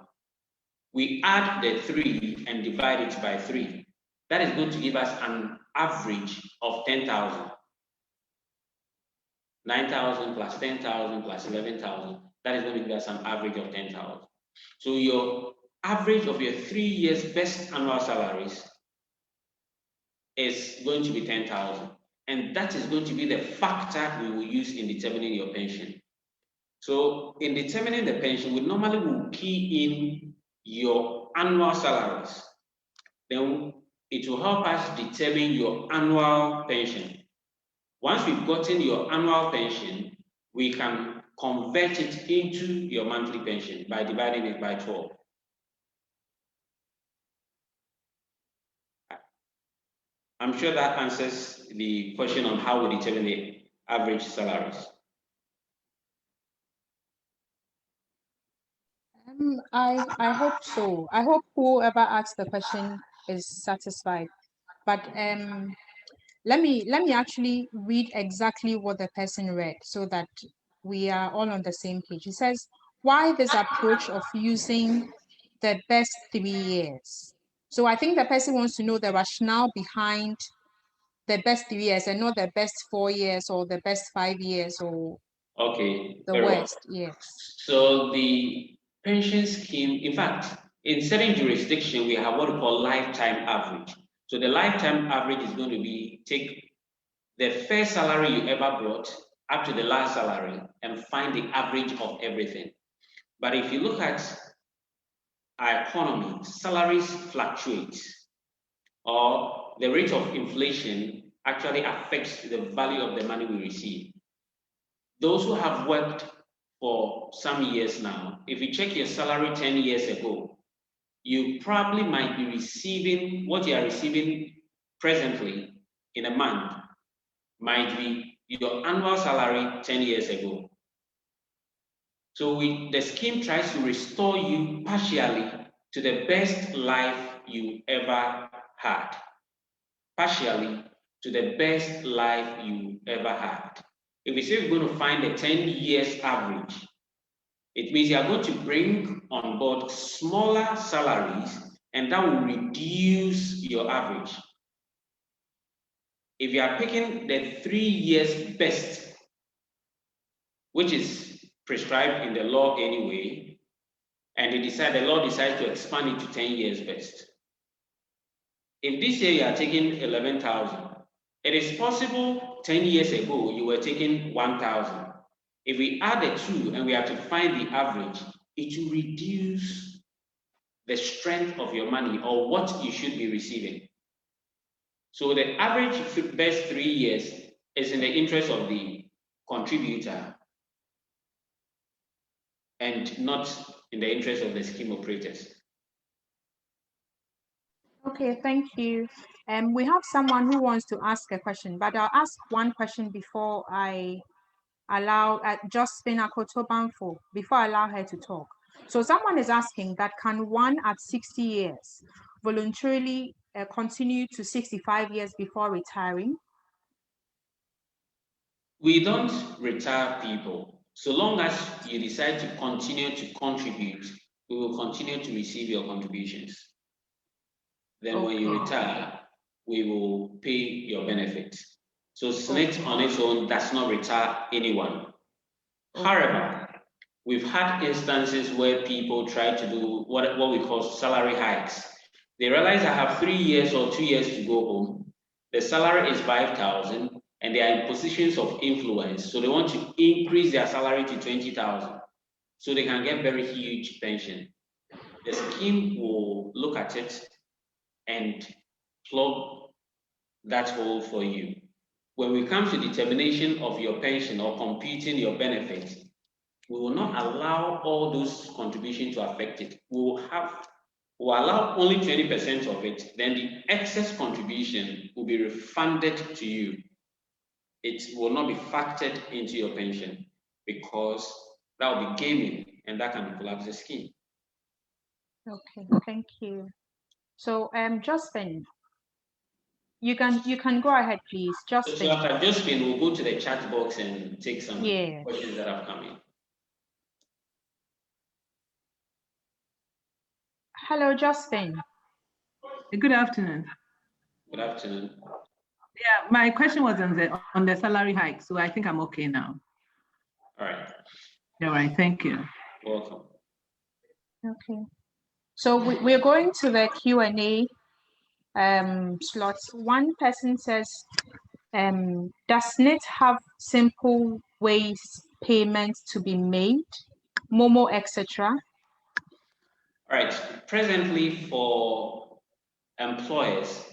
We add the 3 and divide it by 3. That is going to give us an average of 10,000. 9,000 plus 10,000 plus 11,000. That is going to give us an average of 10,000. So your average of your 3 years best annual salaries is going to be 10,000. And that is going to be the factor we will use in determining your pension. So in determining the pension, we normally will key in your annual salaries. Then it will help us determine your annual pension. Once we've gotten your annual pension, we can convert it into your monthly pension by dividing it by 12. I'm sure that answers the question on how we determine the average salaries. I hope so. I hope whoever asked the question is satisfied. But let me actually read exactly what the person read so that we are all on the same page. It says, why this approach of using the best 3 years? So I think the person wants to know the rationale behind the best 3 years and not the best 4 years or the best 5 years or the worst. Yes. So the pension scheme, in fact, in certain jurisdictions, we have what we call lifetime average. So the lifetime average is going to be take the first salary you ever brought up to the last salary and find the average of everything. But if you look at our economy, salaries fluctuate, or the rate of inflation actually affects the value of the money we receive. Those who have worked for some years now, if you check your salary 10 years ago, you probably might be receiving what you are receiving presently in a month might be your annual salary 10 years ago. So the scheme tries to restore you partially to the best life you ever had. Partially to the best life you ever had. If we say we're going to find a 10 years average, it means you are going to bring on board smaller salaries and that will reduce your average. If you are picking the 3 years best, which is prescribed in the law anyway, and the law decides to expand it to 10 years best. If this year you are taking 11,000, it is possible 10 years ago you were taking 1,000. If we add the 2 and we have to find the average, it will reduce the strength of your money or what you should be receiving. So the average best 3 years is in the interest of the contributor and not in the interest of the scheme operators. Okay, thank you. We have someone who wants to ask a question, but I'll ask one question before I allow Josephine Akoto-Banfo, before I allow her to talk. So someone is asking that can one at 60 years voluntarily continue to 65 years before retiring? We don't retire people. So long as you decide to continue to contribute, we will continue to receive your contributions. Then when you retire, we will pay your benefits. So SSNIT on its own does not retire anyone. However, We've had instances where people try to do what we call salary hikes. They realize I have 3 years or 2 years to go home. The salary is 5,000 and they are in positions of influence. So they want to increase their salary to 20,000 so they can get very huge pension. The scheme will look at it and plug that hole for you. When we come to determination of your pension or computing your benefit, we will not allow all those contributions to affect it. We'll allow only 20% of it. Then the excess contribution will be refunded to you. It will not be factored into your pension because that will be gaming and that can collapse the scheme. Okay, thank you. So, Justin, you can go ahead, please. Justin. So after Justin, we'll go to the chat box and take some questions that have come in. Hello, Justin. Good afternoon. Good afternoon. Yeah, my question was on the salary hike, so I think I'm okay now. All right. All right, thank you. Welcome. Okay. So we're going to the Q&A slots. One person says, does SSNIT have simple ways payments to be made, Momo, etc.? All right. Presently, for employers,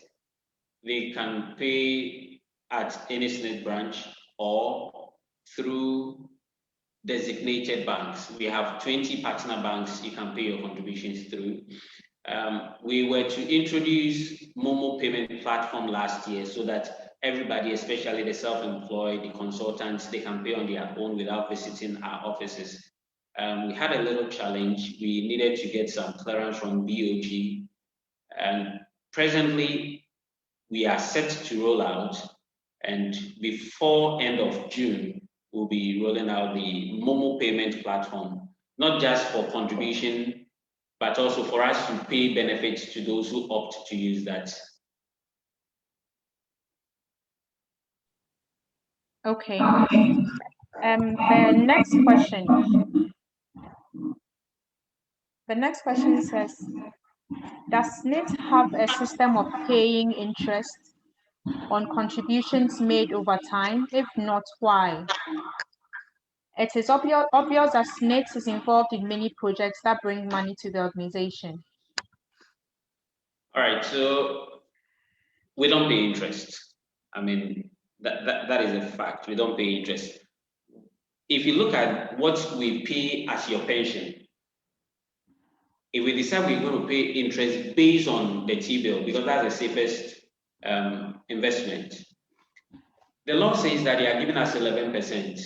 they can pay at any SSNIT branch or through designated banks. We have 20 partner banks you can pay your contributions through. We were to introduce Momo payment platform last year so that everybody, especially the self-employed, the consultants, they can pay on their own without visiting our offices. We had a little challenge. We needed to get some clearance from BOG. And presently, we are set to roll out. And before end of June, we'll be rolling out the Momo payment platform, not just for contribution, but also for us to pay benefits to those who opt to use that. Okay. The next question. The next question says, does SSNIT have a system of paying interest on contributions made over time? If not, why? It is obvious that SSNIT is involved in many projects that bring money to the organization. All right, so we don't pay interest. I mean, that is a fact. We don't pay interest. If you look at what we pay as your pension, if we decide we're going to pay interest based on the T-bill, because that's the safest investment, the law says that they are giving us 11%.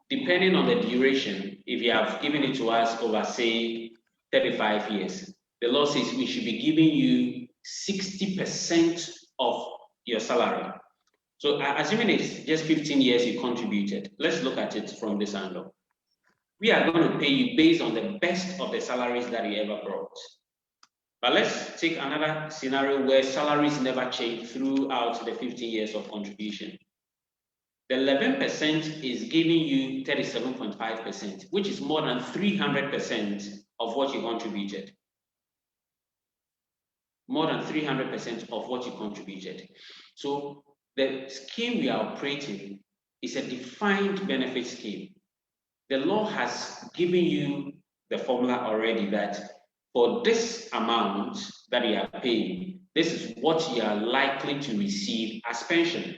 Depending on the duration, if you have given it to us over, say, 35 years, the law says we should be giving you 60% of your salary. So assuming it's just 15 years you contributed, let's look at it from this angle. We are going to pay you based on the best of the salaries that you ever brought. But let's take another scenario where salaries never change throughout the 15 years of contribution. The 11% is giving you 37.5%, which is more than 300% of what you contributed. More than 300% of what you contributed. So the scheme we are operating is a defined benefit scheme. The law has given you the formula already that for this amount that you are paying, this is what you are likely to receive as pension.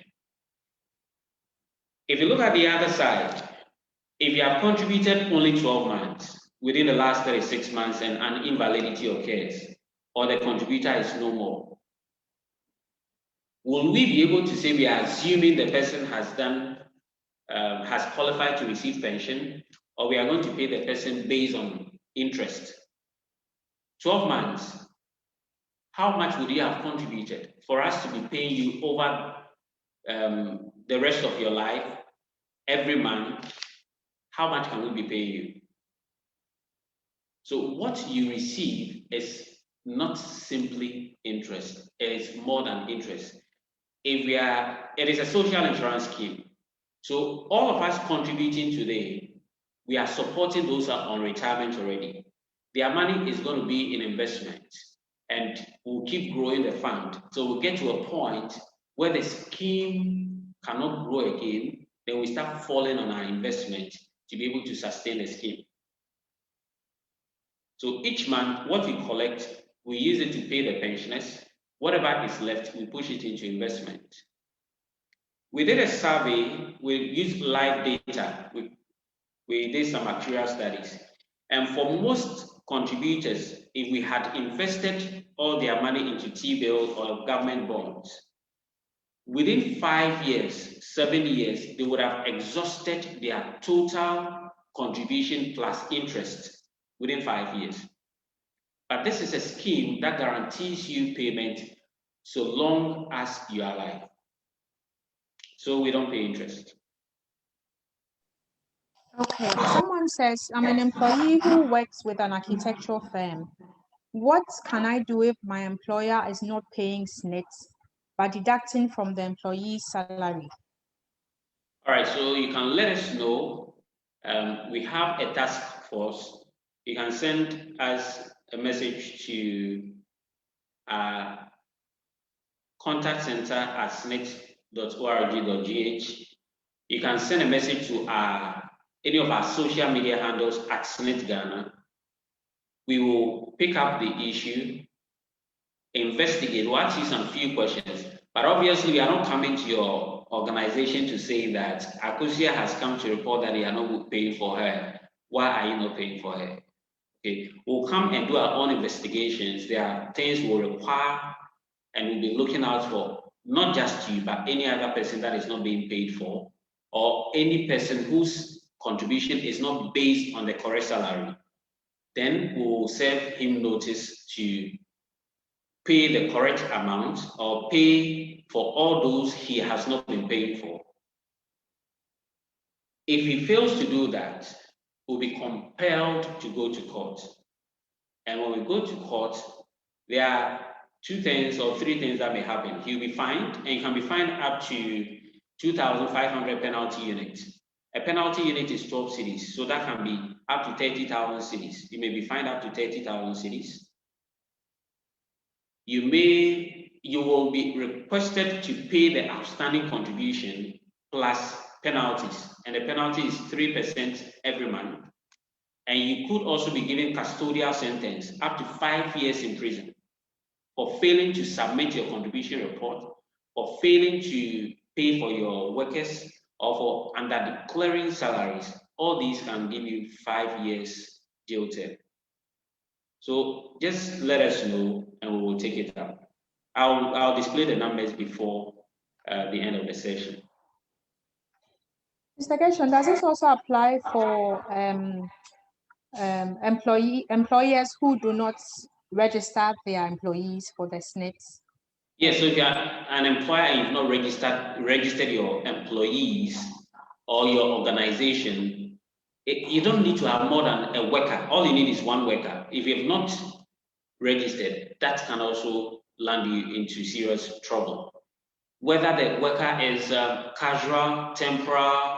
If you look at the other side, if you have contributed only 12 months within the last 36 months and an invalidity occurs, or the contributor is no more, will we be able to say we are assuming the person has qualified to receive pension, or we are going to pay the person based on interest? 12 months, how much would you have contributed for us to be paying you over the rest of your life, every month? How much can we be paying you? So what you receive is not simply interest, it is more than interest. It is a social insurance scheme. So all of us contributing today we are supporting those who are on retirement already. Their money is going to be in investment, and we'll keep growing the fund. So we'll get to a point where the scheme cannot grow again, then we start falling on our investment to be able to sustain the scheme. So each month, what we collect, we use it to pay the pensioners. Whatever is left, we push it into investment. We did a survey, we used live data. We did some actuarial studies. And for most contributors, if we had invested all their money into T-bills or government bonds, within 5 years, 7 years, they would have exhausted their total contribution plus interest within 5 years. But this is a scheme that guarantees you payment so long as you are alive. So we don't pay interest. Okay, someone says, I'm an employee who works with an architectural firm. What can I do if my employer is not paying SSNIT, but deducting from the employee's salary? All right, so you can let us know. We have a task force. You can send us a message to contact center at snit.org.gh. You can send a message to any of our social media handles at SSNIT Ghana. We will pick up the issue, investigate, we'll ask you some few questions. But obviously, we are not coming to your organization to say that Akosia has come to report that they are not paying for her. Why are you not paying for her? Okay, we'll come and do our own investigations. There are things we'll require, and we'll be looking out for not just you, but any other person that is not being paid for, or any person whose contribution is not based on the correct salary. Then we'll serve him notice to pay the correct amount or pay for all those he has not been paying for. If he fails to do that, we'll be compelled to go to court. And when we go to court, there are 2 things or 3 things that may happen. He'll be fined, and he can be fined up to 2,500 penalty units. A penalty unit is 12 cedis, so that can be up to 30,000 cedis. You may be fined up to 30,000 cedis. You will be requested to pay the outstanding contribution plus penalties, and the penalty is 3% every month. And you could also be given custodial sentence up to 5 years in prison for failing to submit your contribution report, for failing to pay for your workers, or for under declaring salaries. All these can give you 5 years jail term. So just let us know and we will take it up. I'll display the numbers before the end of the session. Mr. Gershon, does this also apply for employers who do not register their employees for the SSNIT? Yes, so if you are an employer and you've not registered your employees or your organization, you don't need to have more than a worker. All you need is 1 worker. If you have not registered, that can also land you into serious trouble. Whether the worker is casual, temporal,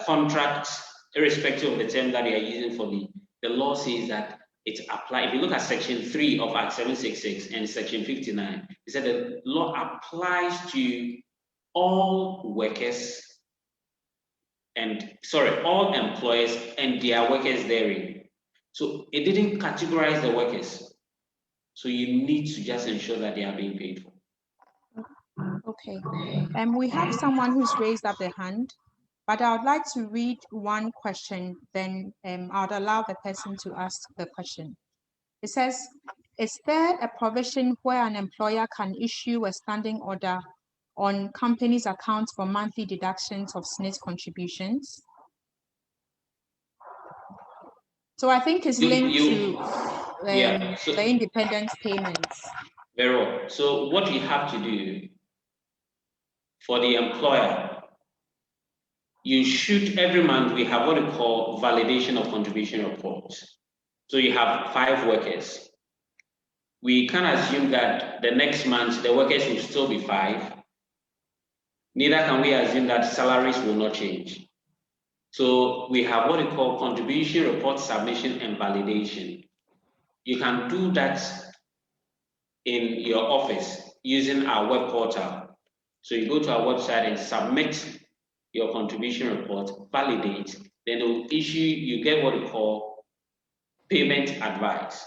contract, irrespective of the term that they are using for the law says that it applies. If you look at section 3 of Act 766 and section 59, it said the law applies to all workers all employers and their workers therein. So it didn't categorize the workers. So you need to just ensure that they are being paid for. Okay. We have someone who's raised up their hand, but I would like to read one question, then I would allow the person to ask the question. It says, is there a provision where an employer can issue a standing order on companies' accounts for monthly deductions of SSNIT contributions? So I think it's linked to the independence payments. Very well. So what we have to do for the employer, you should every month we have what we call validation of contribution reports. So you have 5 workers. We can assume that the next month the workers will still be 5. Neither can we assume that salaries will not change. So we have what we call contribution report submission and validation. You can do that in your office using our web portal. So you go to our website and submit your contribution report, validate, then they'll issue, you get what we call payment advice.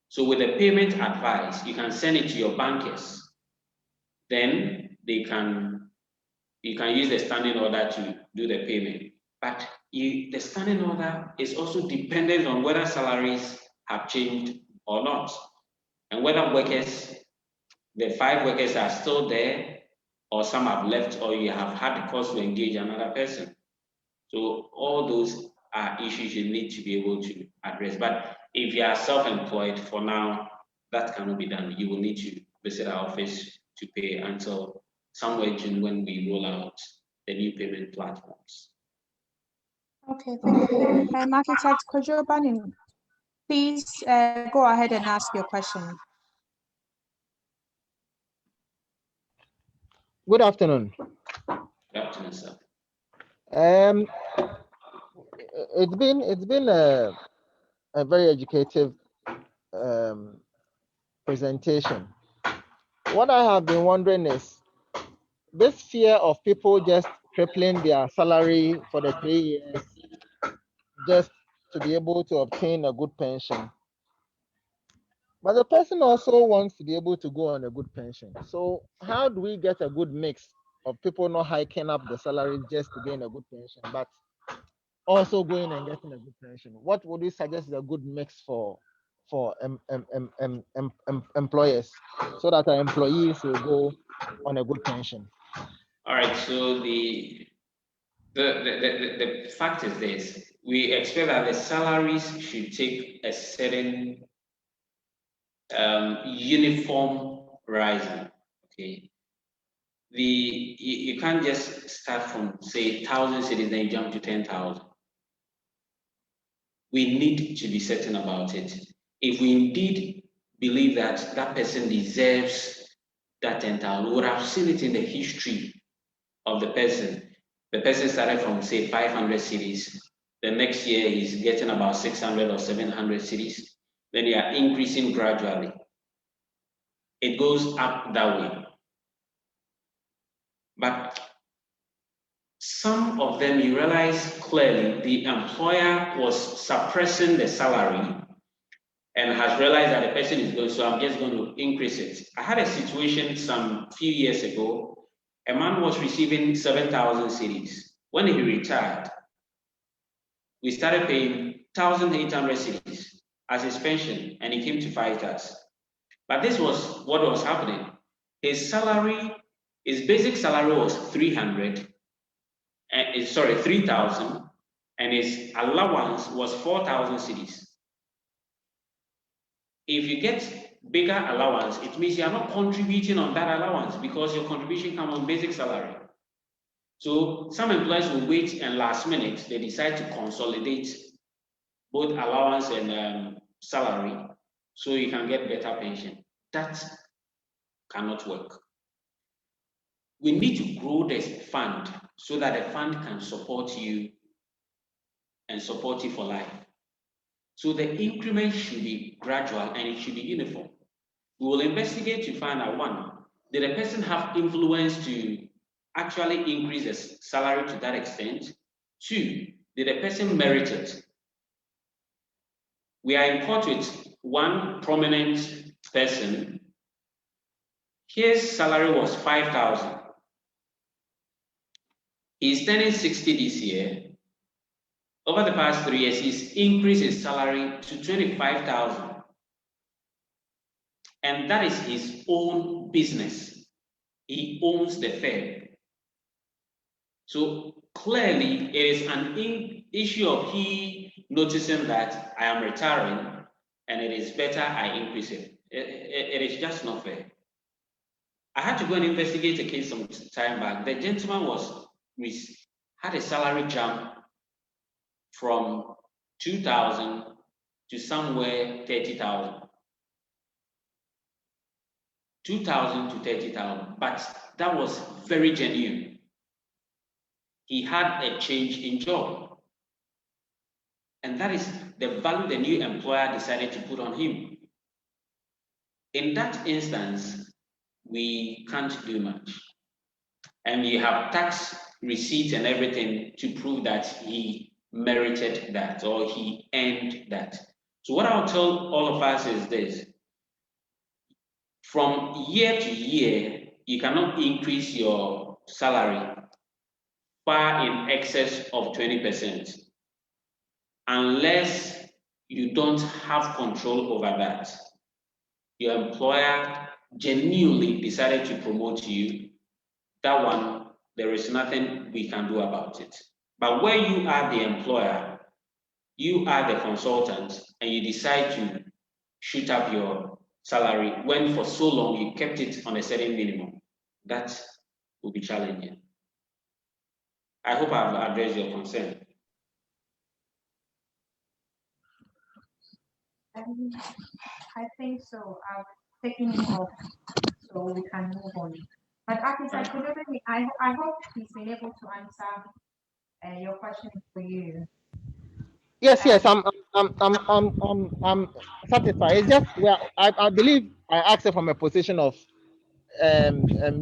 So with the payment advice, you can send it to your bankers. Then you can use the standing order to do the payment. But the standing order is also dependent on whether salaries have changed or not, and whether workers, the 5 workers are still there, or some have left, or you have had the cost to engage another person. So all those are issues you need to be able to address. But if you are self-employed, for now, that cannot be done. You will need to visit our office to pay until somewhere June when we roll out the new payment platforms. Okay, thank you. Architect Kojo Banin, please go ahead and ask your question. Good afternoon. Good afternoon, sir. It's been a very educative presentation. What I have been wondering is this fear of people just tripling their salary for the 3 years just to be able to obtain a good pension. But the person also wants to be able to go on a good pension. So how do we get a good mix of people not hiking up the salary just to gain a good pension, but also going and getting a good pension? What would you suggest is a good mix for employers so that our employees will go on a good pension? All right, so the fact is this: we expect that the salaries should take a certain uniform rising. Okay, you can't just start from say 1,000 cedis then jump to 10,000. We need to be certain about it. If we indeed believe that that person deserves that 10,000, we would have seen it in the history of the person. The person started from say 500 cedis. The next year he's getting about 600 or 700 cedis. Then they are increasing gradually. It goes up that way. But some of them, you realize clearly the employer was suppressing the salary and has realized that the person is going, so I'm just going to increase it. I had a situation some few years ago. A man was receiving 7,000 cedis. When he retired, we started paying 1,800 cedis as his pension, and he came to fight us. But this was what was happening. His salary, his basic salary was 3,000, and his allowance was 4,000 cedis. If you get bigger allowance, it means you are not contributing on that allowance because your contribution comes on basic salary. So some employers will wait and last minute, they decide to consolidate both allowance and salary so you can get better pension. That cannot work. We need to grow this fund so that the fund can support you and support you for life. So the increment should be gradual and it should be uniform. We will investigate to find out, 1, did the person have influence to actually increase the salary to that extent? 2, did the person merit it? We are in court with one prominent person. His salary was 5,000. He's turning 60 this year. Over the past 3 years, he's increased his salary to 25,000. And that is his own business. He owns the firm. So clearly, it is an issue of he noticing that I am retiring and it is better I increase it. It is just not fair. I had to go and investigate a case some time back. The gentleman had a salary jump from 2,000 to somewhere 30,000. 2,000 to 30,000, but that was very genuine. He had a change in job. And that is the value the new employer decided to put on him. In that instance, we can't do much. And you have tax receipts and everything to prove that he merited that or he earned that. So what I'll tell all of us is this. From year to year, you cannot increase your salary far in excess of 20% unless you don't have control over that. Your employer genuinely decided to promote you. That one, there is nothing we can do about it. But when you are the employer, you are the consultant, and you decide to shoot up your salary when for so long you kept it on a certain minimum, that will be challenging. I hope I've addressed your concern. I think so. I've taken him off so we can move on. But I hope he's been able to answer your question for you. Yes, I'm satisfied. It's just I believe I asked it from a position of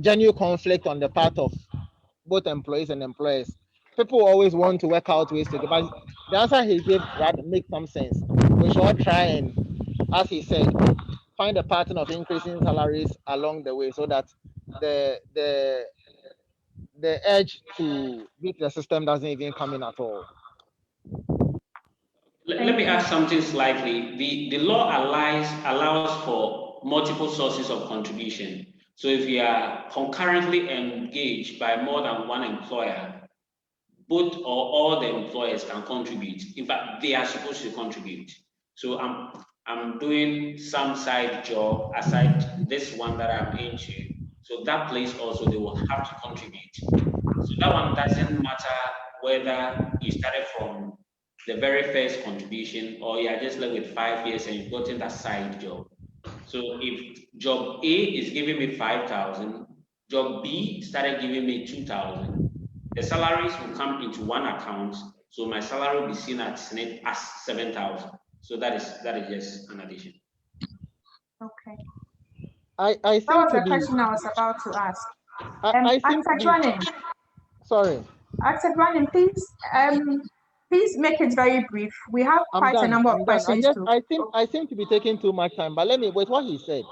genuine conflict on the part of both employees and employers. People always want to work out ways to get, but the answer he gave rather makes some sense. We should all try and, as he said, find a pattern of increasing salaries along the way so that the edge to beat the system doesn't even come in at all. Let me add something slightly. The law allows for multiple sources of contribution. So if you are concurrently engaged by more than one employer, both or all the employers can contribute. In fact, they are supposed to contribute. So I'm doing some side job aside this one that I'm into. So that place also they will have to contribute. So that one doesn't matter whether you started from the very first contribution or you are just left with 5 years and you've gotten that side job. So if job A is giving me 5,000, job B started giving me 2,000, the salaries will come into one account. So my salary will be seen at SSNIT as 7,000. So that is just an addition. Okay. I That think was the question I was about to ask. I think sorry. Running, please make it very brief. We have quite a number of questions. I seem to be taking too much time, but let me wait what he said.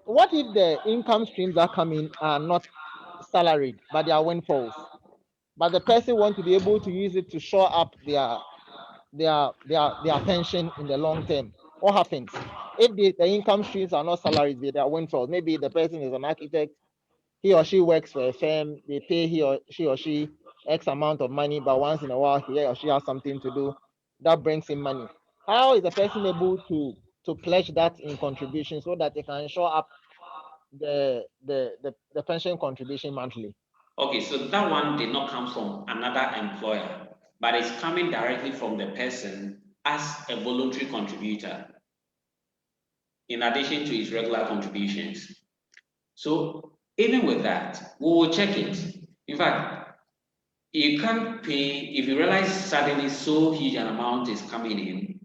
What if the income streams that come in are not salaried, but they are windfalls? But the person wants to be able to use it to shore up their pension in the long term. What happens if the income streams are not salaried, but they are windfalls? Maybe the person is an architect, he or she works for a firm, they pay she or she X amount of money, but once in a while he or she has something to do that brings him money. How is the person able to pledge that in contribution so that they can shore up the pension contribution monthly? Okay, so that one did not come from another employer, but it's coming directly from the person as a voluntary contributor, in addition to his regular contributions. So even with that, we will check it. In fact, you can't pay, if you realize suddenly so huge an amount is coming in,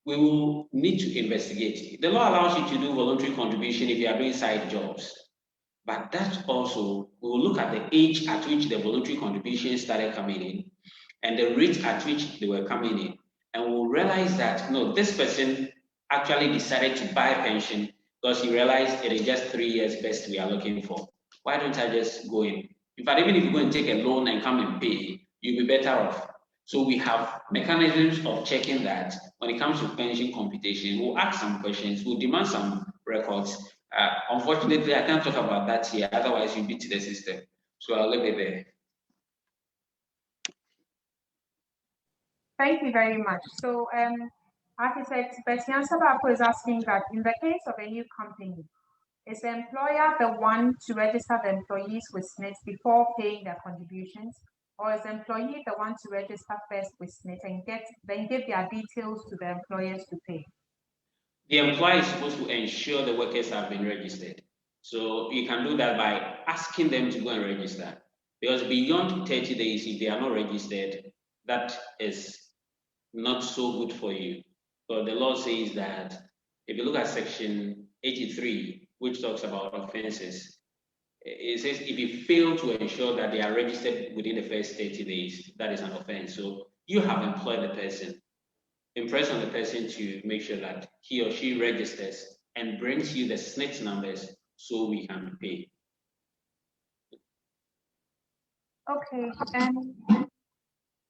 we will need to investigate. The law allows you to do voluntary contribution if you are doing side jobs. But that also, we will look at the age at which the voluntary contributions started coming in and the rate at which they were coming in. And we'll realize that, no, this person actually decided to buy pension because he realized it is just 3 years best we are looking for. Why don't I just go in? In fact, even if you go and take a loan and come and pay, you'll be better off. So we have mechanisms of checking that when it comes to pension computation. We'll ask some questions, we'll demand some records. Unfortunately, I can't talk about that here, otherwise you'll beat the system. So I'll leave it there. Thank you very much. So, Architect Betian Sabako is asking that in the case of a new company, is the employer the one to register the employees with SSNIT before paying their contributions, or is the employee the one to register first with SSNIT and then give their details to the employers to pay? The employer is supposed to ensure the workers have been registered. So you can do that by asking them to go and register. Because beyond 30 days, if they are not registered, that is not so good for you. But the law says that if you look at section 83, which talks about offenses, it says if you fail to ensure that they are registered within the first 30 days, that is an offense. So you have employed the person, impress on the person to make sure that he or she registers and brings you the SSNIT numbers so we can pay. Okay,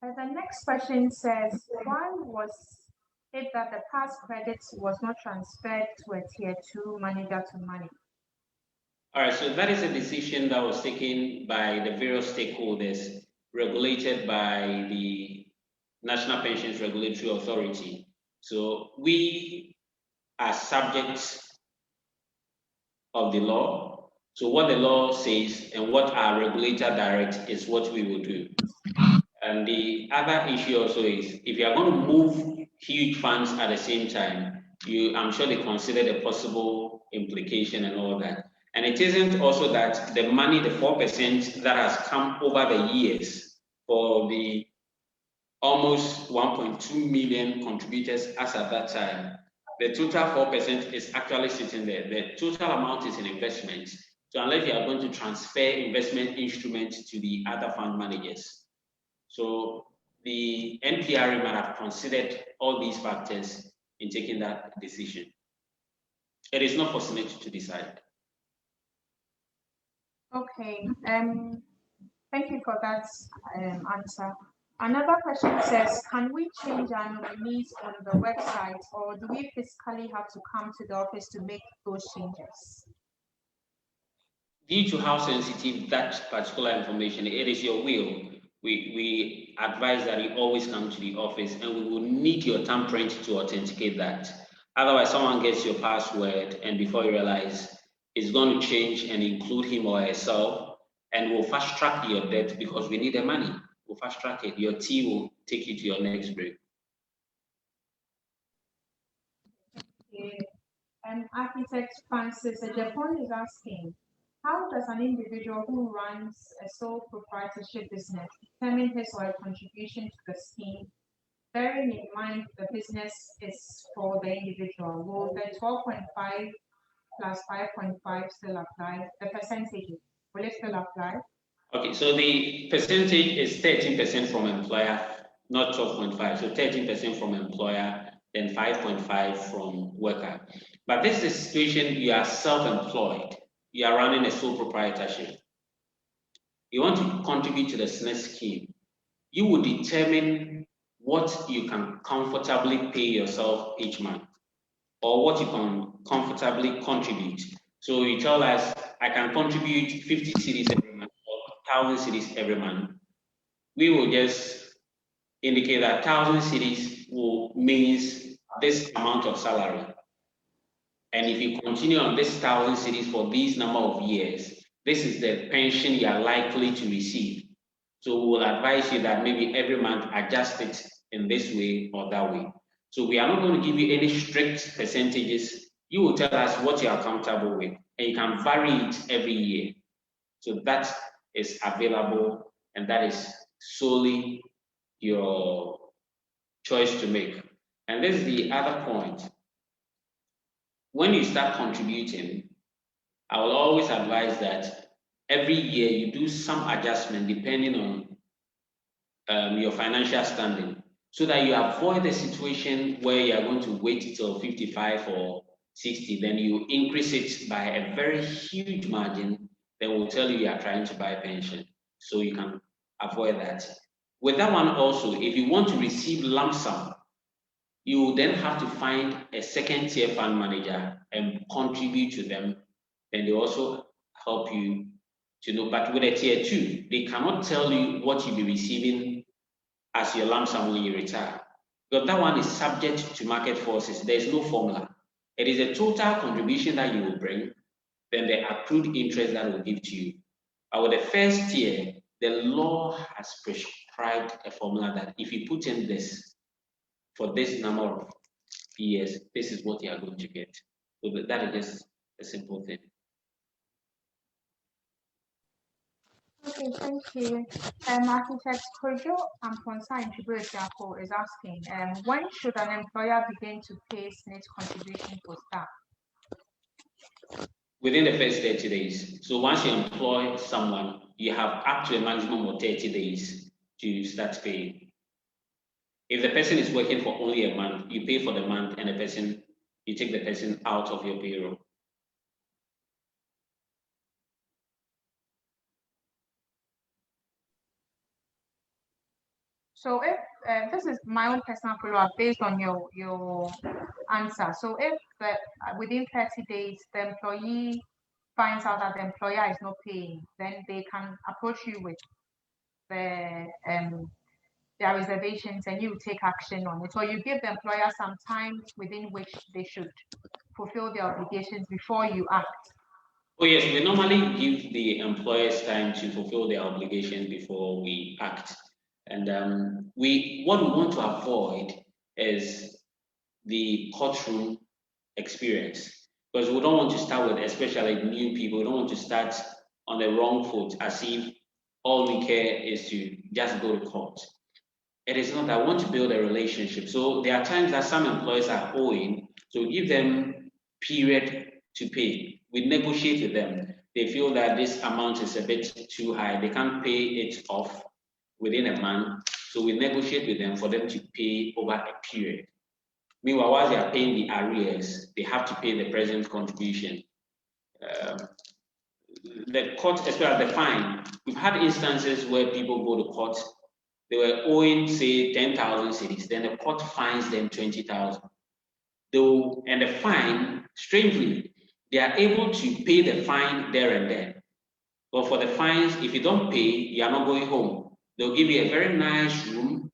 the next question says, why was it that the past credits was not transferred to a tier 2 manager to manage? All right, so that is a decision that was taken by the various stakeholders regulated by the National Pensions Regulatory Authority. So we are subjects of the law. So what the law says and what our regulator directs is what we will do. And the other issue also is if you are going to move huge funds at the same time, I'm sure they consider the possible implication and all that. And it isn't also that the money, the 4% that has come over the years for the almost 1.2 million contributors as at that time, the total 4% is actually sitting there. The total amount is in investments. So unless you are going to transfer investment instruments to the other fund managers. So the NPRA might have considered all these factors in taking that decision. It is not for SSNIT to decide. Okay, thank you for that answer. Another question says, can we change our nominees on the website, or do we physically have to come to the office to make those changes? Due to how sensitive that particular information, it is your will. We advise that you always come to the office, and we will need your thumbprint to authenticate that. Otherwise, someone gets your password, and before you realize, it's going to change and include him or herself, and we'll fast track your debt because we need the money. We'll fast track it. Your tea will take you to your next break. Okay. Architect Francis Japan is asking, how does an individual who runs a sole proprietorship business determine his or her contribution to the scheme, bearing in mind the business is for the individual? Will the 12.5 plus 5.5 still apply? The percentages, will it still apply? Okay, so the percentage is 13% from employer, not 12.5. So 13% from employer, then 5.5 from worker. But this is a situation you are self-employed. You are running a sole proprietorship. You want to contribute to the SSNIT scheme. You will determine what you can comfortably pay yourself each month or what you can comfortably contribute. So you tell us, I can contribute 50 cedis every month or 1,000 cedis every month. We will just indicate that 1,000 cedis means this amount of salary. And if you continue on this 1,000 cedis for these number of years, this is the pension you are likely to receive. So we will advise you that maybe every month adjust it in this way or that way. So we are not going to give you any strict percentages. You will tell us what you are comfortable with, and you can vary it every year. So that is available, and that is solely your choice to make. And this is the other point. When you start contributing, I will always advise that every year you do some adjustment depending on your financial standing, so that you avoid the situation where you are going to wait till 55 or 60, then you increase it by a very huge margin, then we'll tell you are trying to buy pension. So you can avoid that. With that one also, if you want to receive lump sum, you then have to find a second tier fund manager and contribute to them. Then they also help you to know. But with a tier 2, they cannot tell you what you'll be receiving as your lump sum when you retire. Because that one is subject to market forces. There's no formula. It is a total contribution that you will bring, then the accrued interest that will give to you. But with the first tier, the law has prescribed a formula that if you put in this, for this number of years, this is what you are going to get. So that is just a simple thing. Okay, thank you. Architect Kojo Amponsa Intribusiako is asking, when should an employer begin to pay SSNIT contribution for staff? Within the first 30 days. So once you employ someone, you have up to a maximum of 30 days to start paying. If the person is working for only a month, you pay for the month and you take the person out of your payroll. So if this is my own personal follow-up based on your answer. So if within 30 days the employee finds out that the employer is not paying, then they can approach you with their reservations and you take action on it, or you give the employer some time within which they should fulfill their obligations before you act. Oh yes, we normally give the employers time to fulfill their obligation before we act. And what we want to avoid is the courtroom experience, because we don't want to start with, especially new people, we don't want to start on the wrong foot as if all we care is to just go to court. It is not. I want to build a relationship. So there are times that some employers are owing, so give them period to pay. We negotiate with them. They feel that this amount is a bit too high. They can't pay it off within a month. So we negotiate with them for them to pay over a period. Meanwhile, while they are paying the arrears, they have to pay the present contribution. The court, especially the fine. We've had instances where people go to court, they were owing, say, 10,000 cedis, then the court fines them 20,000. Though, and the fine, strangely, they are able to pay the fine there and then. But for the fines, if you don't pay, you are not going home. They'll give you a very nice room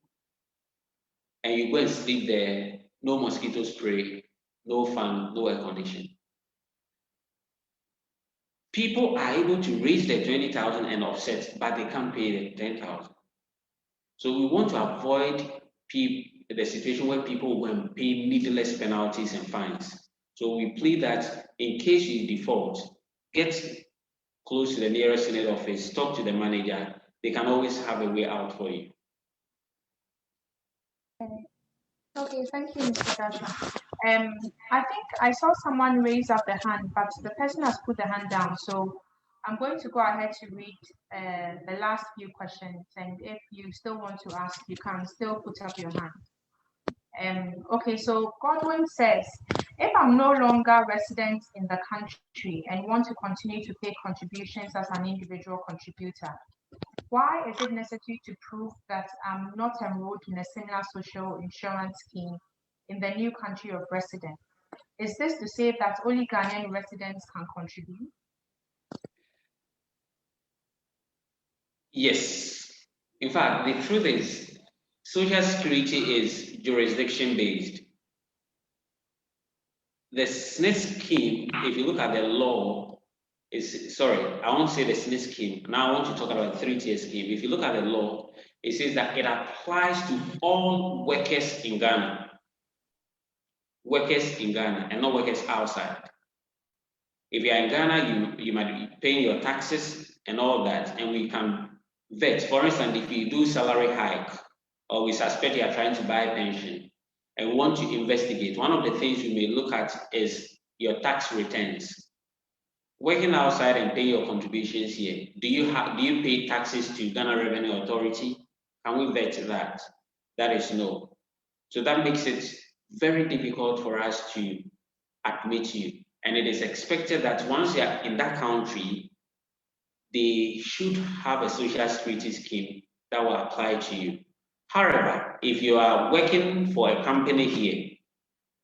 and you go and sleep there, no mosquito spray, no fan, no air conditioning. People are able to raise the 20,000 and offset, but they can't pay the 10,000. So we want to avoid the situation where people will pay needless penalties and fines. So we plead that in case you default, get close to the nearest SSNIT office, talk to the manager. They can always have a way out for you. Okay, thank you, Mr. Gasha. I think I saw someone raise up the hand, but the person has put the hand down. So I'm going to go ahead to read the last few questions. And if you still want to ask, you can still put up your hand. Okay, so Godwin says, if I'm no longer resident in the country and want to continue to pay contributions as an individual contributor, why is it necessary to prove that I'm not enrolled in a similar social insurance scheme in the new country of residence? Is this to say that only Ghanaian residents can contribute? Yes. In fact, the truth is, Social Security is jurisdiction based. The SSNIT scheme, if you look at the law, I won't say the SSNIT scheme. Now I want to talk about the 3-tier scheme. If you look at the law, it says that it applies to all workers in Ghana. Workers in Ghana and not workers outside. If you are in Ghana, you might be paying your taxes and all that, and we can vet. For instance, if you do salary hike, or we suspect you are trying to buy a pension, and want to investigate, one of the things we may look at is your tax returns. Working outside and paying your contributions here, do you pay taxes to Ghana Revenue Authority? Can we vet that? That is no. So that makes it very difficult for us to admit you. And it is expected that once you are in that country, they should have a social security scheme that will apply to you. However, if you are working for a company here,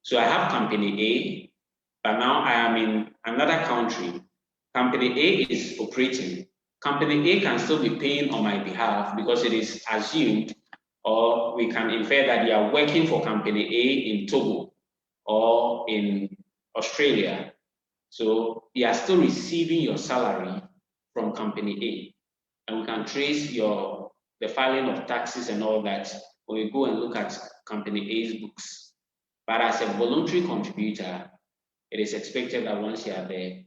so I have company A, but now I am in another country. Company A is operating. Company A can still be paying on my behalf because it is assumed, or we can infer that you are working for company A in Togo or in Australia. So you are still receiving your salary from company A. And we can trace the filing of taxes and all that when we go and look at company A's books. But as a voluntary contributor, it is expected that once you are there,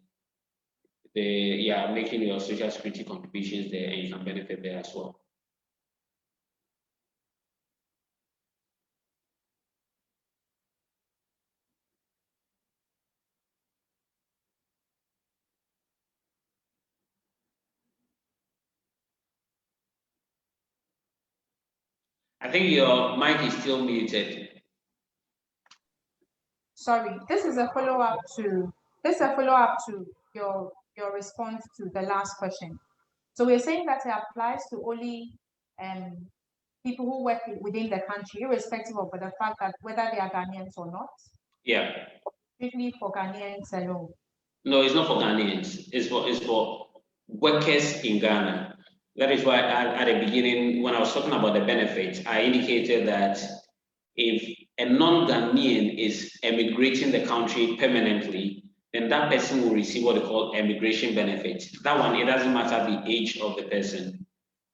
making your social security contributions there, and you can benefit there as well. I think your mic is still muted. Sorry, this is a follow-up to your response to the last question. So we're saying that it applies to only people who work within the country, irrespective of the fact that whether they are Ghanaians or not. Yeah. Strictly for Ghanaians alone. No, it's not for Ghanaians. It's for workers in Ghana. That is why at the beginning, when I was talking about the benefits, I indicated that if a non-Ghanaian is emigrating the country permanently, then that person will receive what they call emigration benefits. That one, it doesn't matter the age of the person.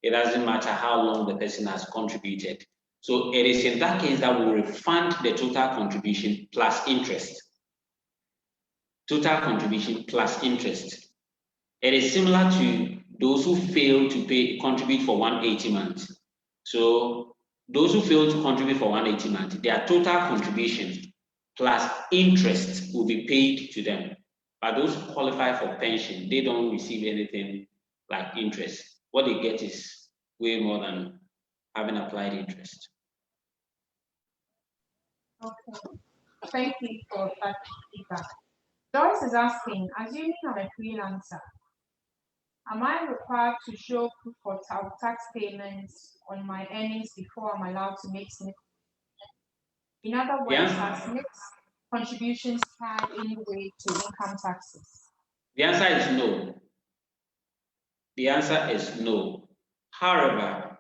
It doesn't matter how long the person has contributed. So it is in that case that we will refund the total contribution plus interest. Total contribution plus interest. It is similar to those who fail to contribute for 180 months. So those who fail to contribute for 180 months, their total contribution plus interest will be paid to them. But those who qualify for pension, they don't receive anything like interest. What they get is way more than having applied interest. Okay, thank you for that feedback. Doris is asking, assuming I'm a freelancer, am I required to show proof of tax payments on my earnings before I'm allowed to make SSNIT? In other words, are SSNIT contributions tied any way to income taxes? The answer is no. The answer is no. However,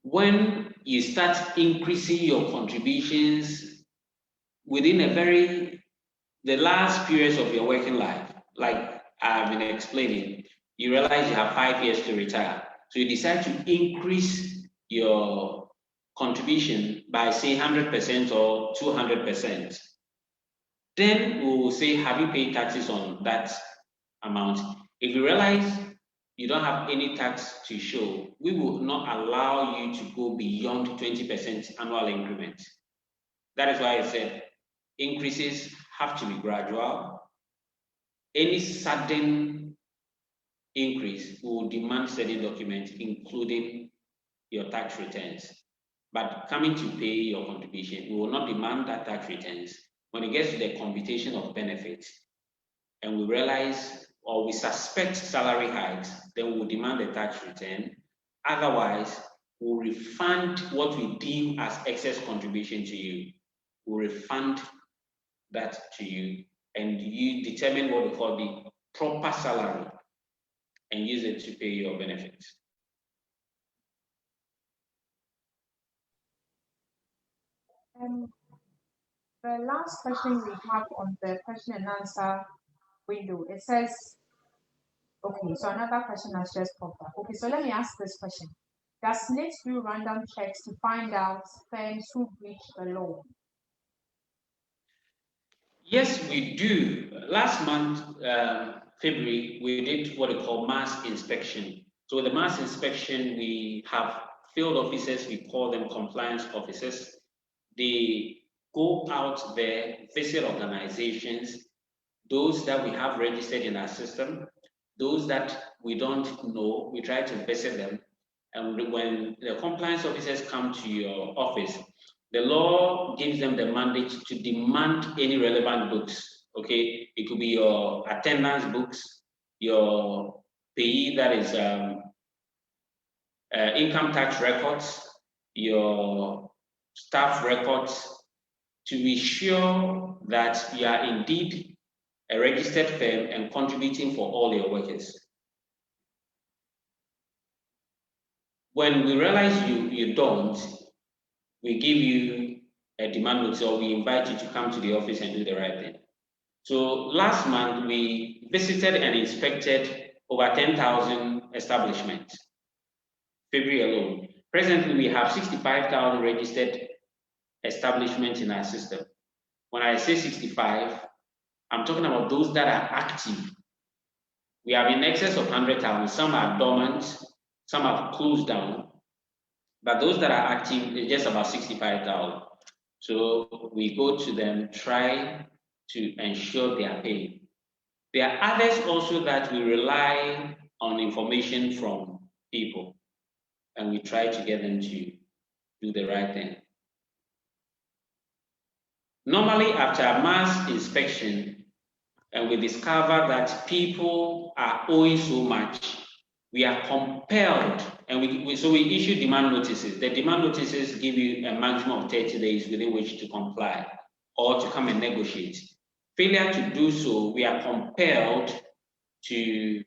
when you start increasing your contributions within the last periods of your working life, like I've been explaining, you realize you have 5 years to retire. So you decide to increase your contribution by say 100% or 200%. Then we will say, have you paid taxes on that amount? If you realize you don't have any tax to show, we will not allow you to go beyond 20% annual increment. That is why I said increases have to be gradual. Any sudden increase will demand certain documents, including your tax returns. But coming to pay your contribution, we will not demand that tax returns. When it gets to the computation of benefits, and we realize or we suspect salary hikes, then we'll demand the tax return. Otherwise, we'll refund what we deem as excess contribution to you. We'll refund that to you, and you determine what we call the proper salary and use it to pay your benefits. The last question we have on the question and answer window, it says, okay, so another question has just popped up. Okay, so let me ask this question. Does SSNIT do random checks to find out firms who breach the law? Yes, we do. Last month, February, we did what we call mass inspection. So with the mass inspection, we have field officers, we call them compliance officers. They go out there, visit organizations, those that we have registered in our system, those that we don't know, we try to visit them. And when the compliance officers come to your office, the law gives them the mandate to demand any relevant books. Okay, it could be your attendance books, your payee, that is income tax records, your staff records, to be sure that you are indeed a registered firm and contributing for all your workers. When we realize you don't, we give you a demand notice, or we invite you to come to the office and do the right thing. So last month, we visited and inspected over 10,000 establishments, February alone. Presently, we have 65,000 registered establishments in our system. When I say 65, I'm talking about those that are active. We have in excess of 100,000. Some are dormant, some have closed down, but those that are active is just about 65,000. So we go to them, try to ensure they are paid. There are others also that we rely on information from people, and we try to get them to do the right thing. Normally, after a mass inspection, and we discover that people are owing so much, we are compelled, and we issue demand notices. The demand notices give you a maximum of 30 days within which to comply or to come and negotiate. Failure to do so, we are compelled to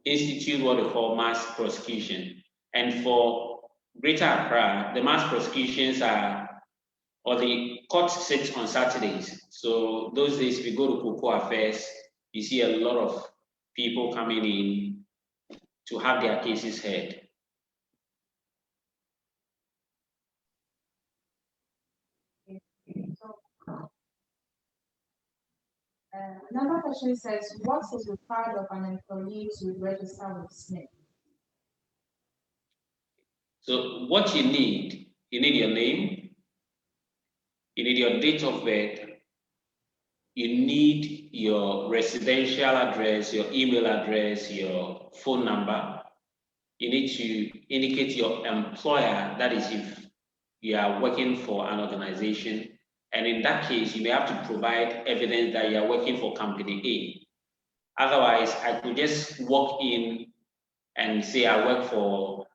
institute what we call mass prosecution. And for Greater Accra, the mass prosecutions are, or the court sits on Saturdays. So those days, if you go to Cocoa Affairs, you see a lot of people coming in to have their cases heard. Another question says, what is required of an employee to register with SSNIT? So what you need your name, you need your date of birth, you need your residential address, your email address, your phone number. You need to indicate your employer, that is if you are working for an organization. And in that case, you may have to provide evidence that you are working for company A. Otherwise, I could just walk in and say I work for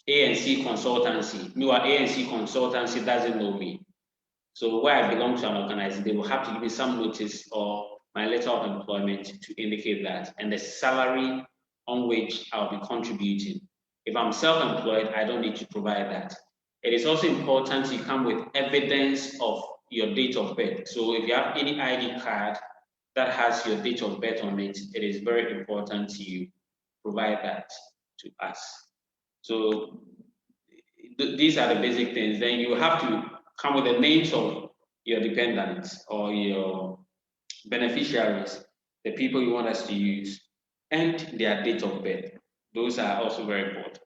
ANC Consultancy. Meanwhile, ANC Consultancy doesn't know me. So where I belong to an organization, they will have to give me some notice or my letter of employment to indicate that, and the salary on which I'll be contributing. If I'm self-employed, I don't need to provide that. It is also important you come with evidence of your date of birth. So if you have any ID card that has your date of birth on it, it is very important you provide that to us. So these are the basic things. Then you have to come with the names of your dependents or your beneficiaries, the people you want us to use, and their date of birth. Those are also very important.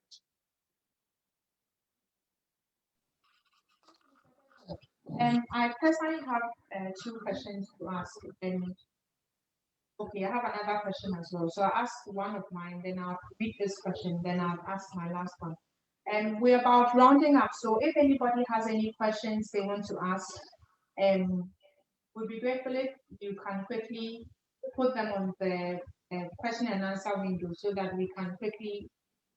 I personally have 2 questions to ask. Okay, I have another question as well. So I'll ask one of mine, then I'll read this question, then I'll ask my last one. And we're about rounding up. So if anybody has any questions they want to ask, we'd be grateful if you can quickly put them on the question and answer window so that we can quickly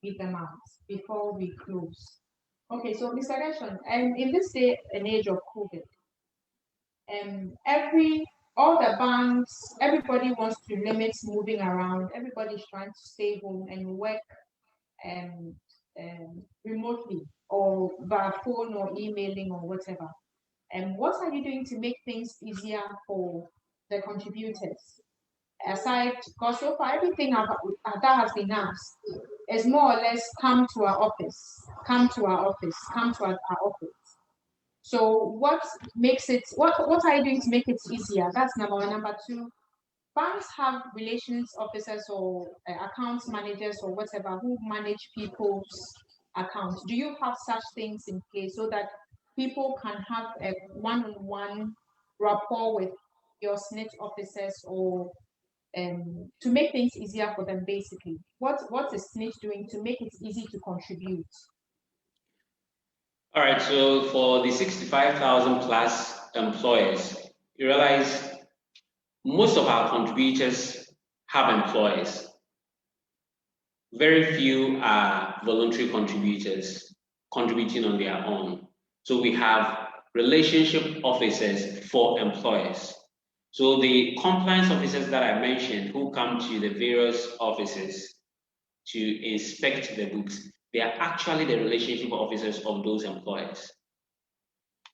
read them out before we close. Okay, so Mr. Gershon, in this day and age of COVID, all the banks, everybody wants to limit moving around. Everybody's trying to stay home and work remotely or by phone or emailing or whatever. And what are you doing to make things easier for the contributors? Aside, because so far everything that has been asked is more or less come to our office, come to our office. So what makes it, what are you doing to make it easier? That's number one. Number two, banks have relations officers or accounts managers or whatever who manage people's accounts. Do you have such things in place so that people can have a one-on-one rapport with your SSNIT officers or to make things easier for them, basically? What is SSNIT doing to make it easy to contribute? All right, so for the 65,000 plus employers, you realize most of our contributors have employers. Very few are voluntary contributors contributing on their own. So we have relationship officers for employers. So the compliance officers that I mentioned who come to the various offices to inspect the books, they are actually the relationship officers of those employers.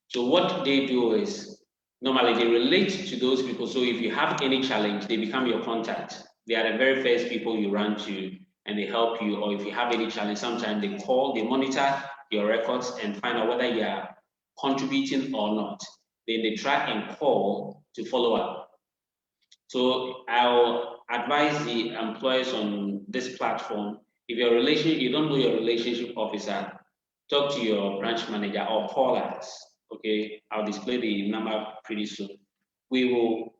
So what they do is normally they relate to those people. So if you have any challenge, they become your contact. They are the very first people you run to and they help you. Or if you have any challenge, sometimes they call, they monitor your records and find out whether you are contributing or not. Then they try and call to follow up. So I'll advise the employers on this platform. If you don't know your relationship officer, talk to your branch manager or call us. Okay, I'll display the number pretty soon. We will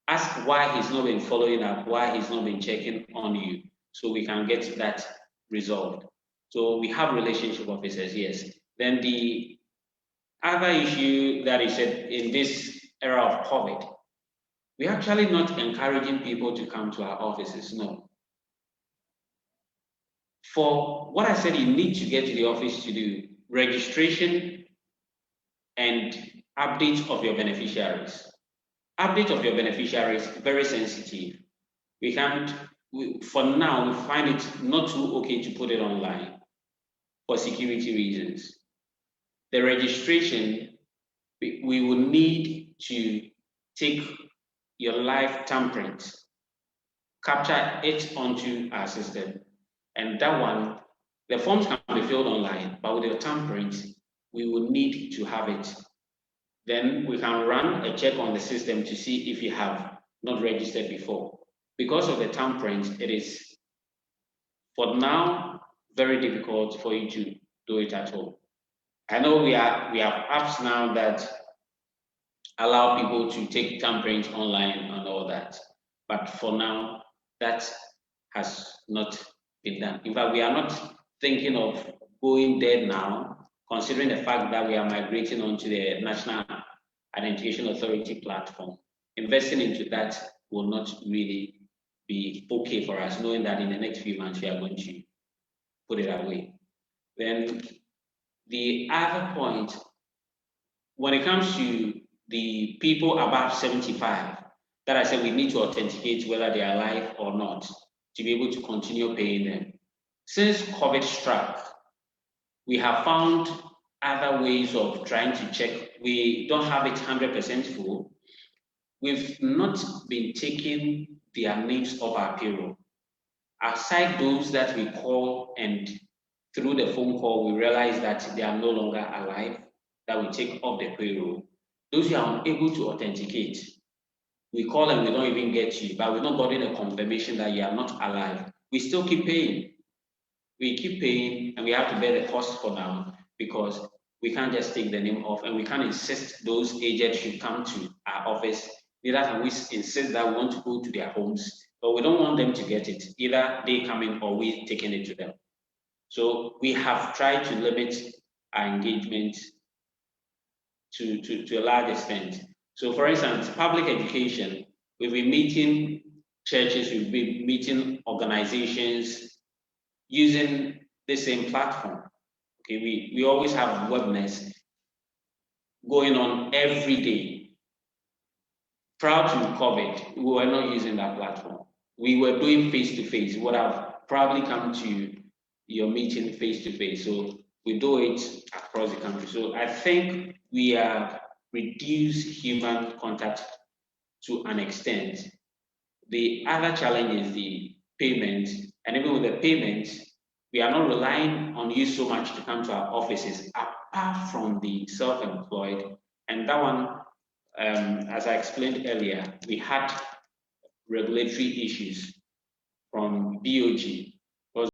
ask why he's not been following up, why he's not been checking on you, so we can get that resolved. So we have relationship officers, yes. Then the other issue that is said in this era of COVID, we're actually not encouraging people to come to our offices, no. For what I said you need to get to the office to do, registration and update of your beneficiaries. Update of your beneficiaries, very sensitive. For now, we find it not too okay to put it online for security reasons. The registration, we will need to take your live thumbprint, capture it onto our system. And that one, the forms can be filled online, but with your thumbprint, we will need to have it. Then we can run a check on the system to see if you have not registered before. Because of the thumbprint, it is, for now, very difficult for you to do it at home. I know we have apps now that allow people to take thumbprints online and all that, but for now, that has not been done. In fact, we are not thinking of going there now, considering the fact that we are migrating onto the National Identification Authority platform. Investing into that will not really be okay for us, knowing that in the next few months we are going to put it away. Then the other point, when it comes to the people above 75, that I said we need to authenticate whether they are alive or not to be able to continue paying them. Since COVID struck, we have found other ways of trying to check. We don't have it 100% full. We've not been taking their names off our payroll. Aside those that we call and through the phone call, we realize that they are no longer alive, that we take off the payroll. Those who are unable to authenticate, we call and we don't even get you, but we're not getting a confirmation that you are not alive. We still keep paying. We keep paying and we have to bear the cost for now because we can't just take the name off and we can't insist those agents should come to our office. Neither can we insist that we want to go to their homes, but we don't want them to get it. Either they come in or we taking it to them. So we have tried to limit our engagement to a large extent. So for instance, public education, we've been meeting churches, we've been meeting organizations using the same platform. Okay, we always have webinars going on every day. Prior to COVID, we were not using that platform. We were doing face-to-face. We would have probably come to your meeting face-to-face. So we do it across the country. So I think we have reduced human contact to an extent. The other challenge is the payment. And even with the payment, we are not relying on you so much to come to our offices, apart from the self-employed. And that one, as I explained earlier, we had regulatory issues from BOG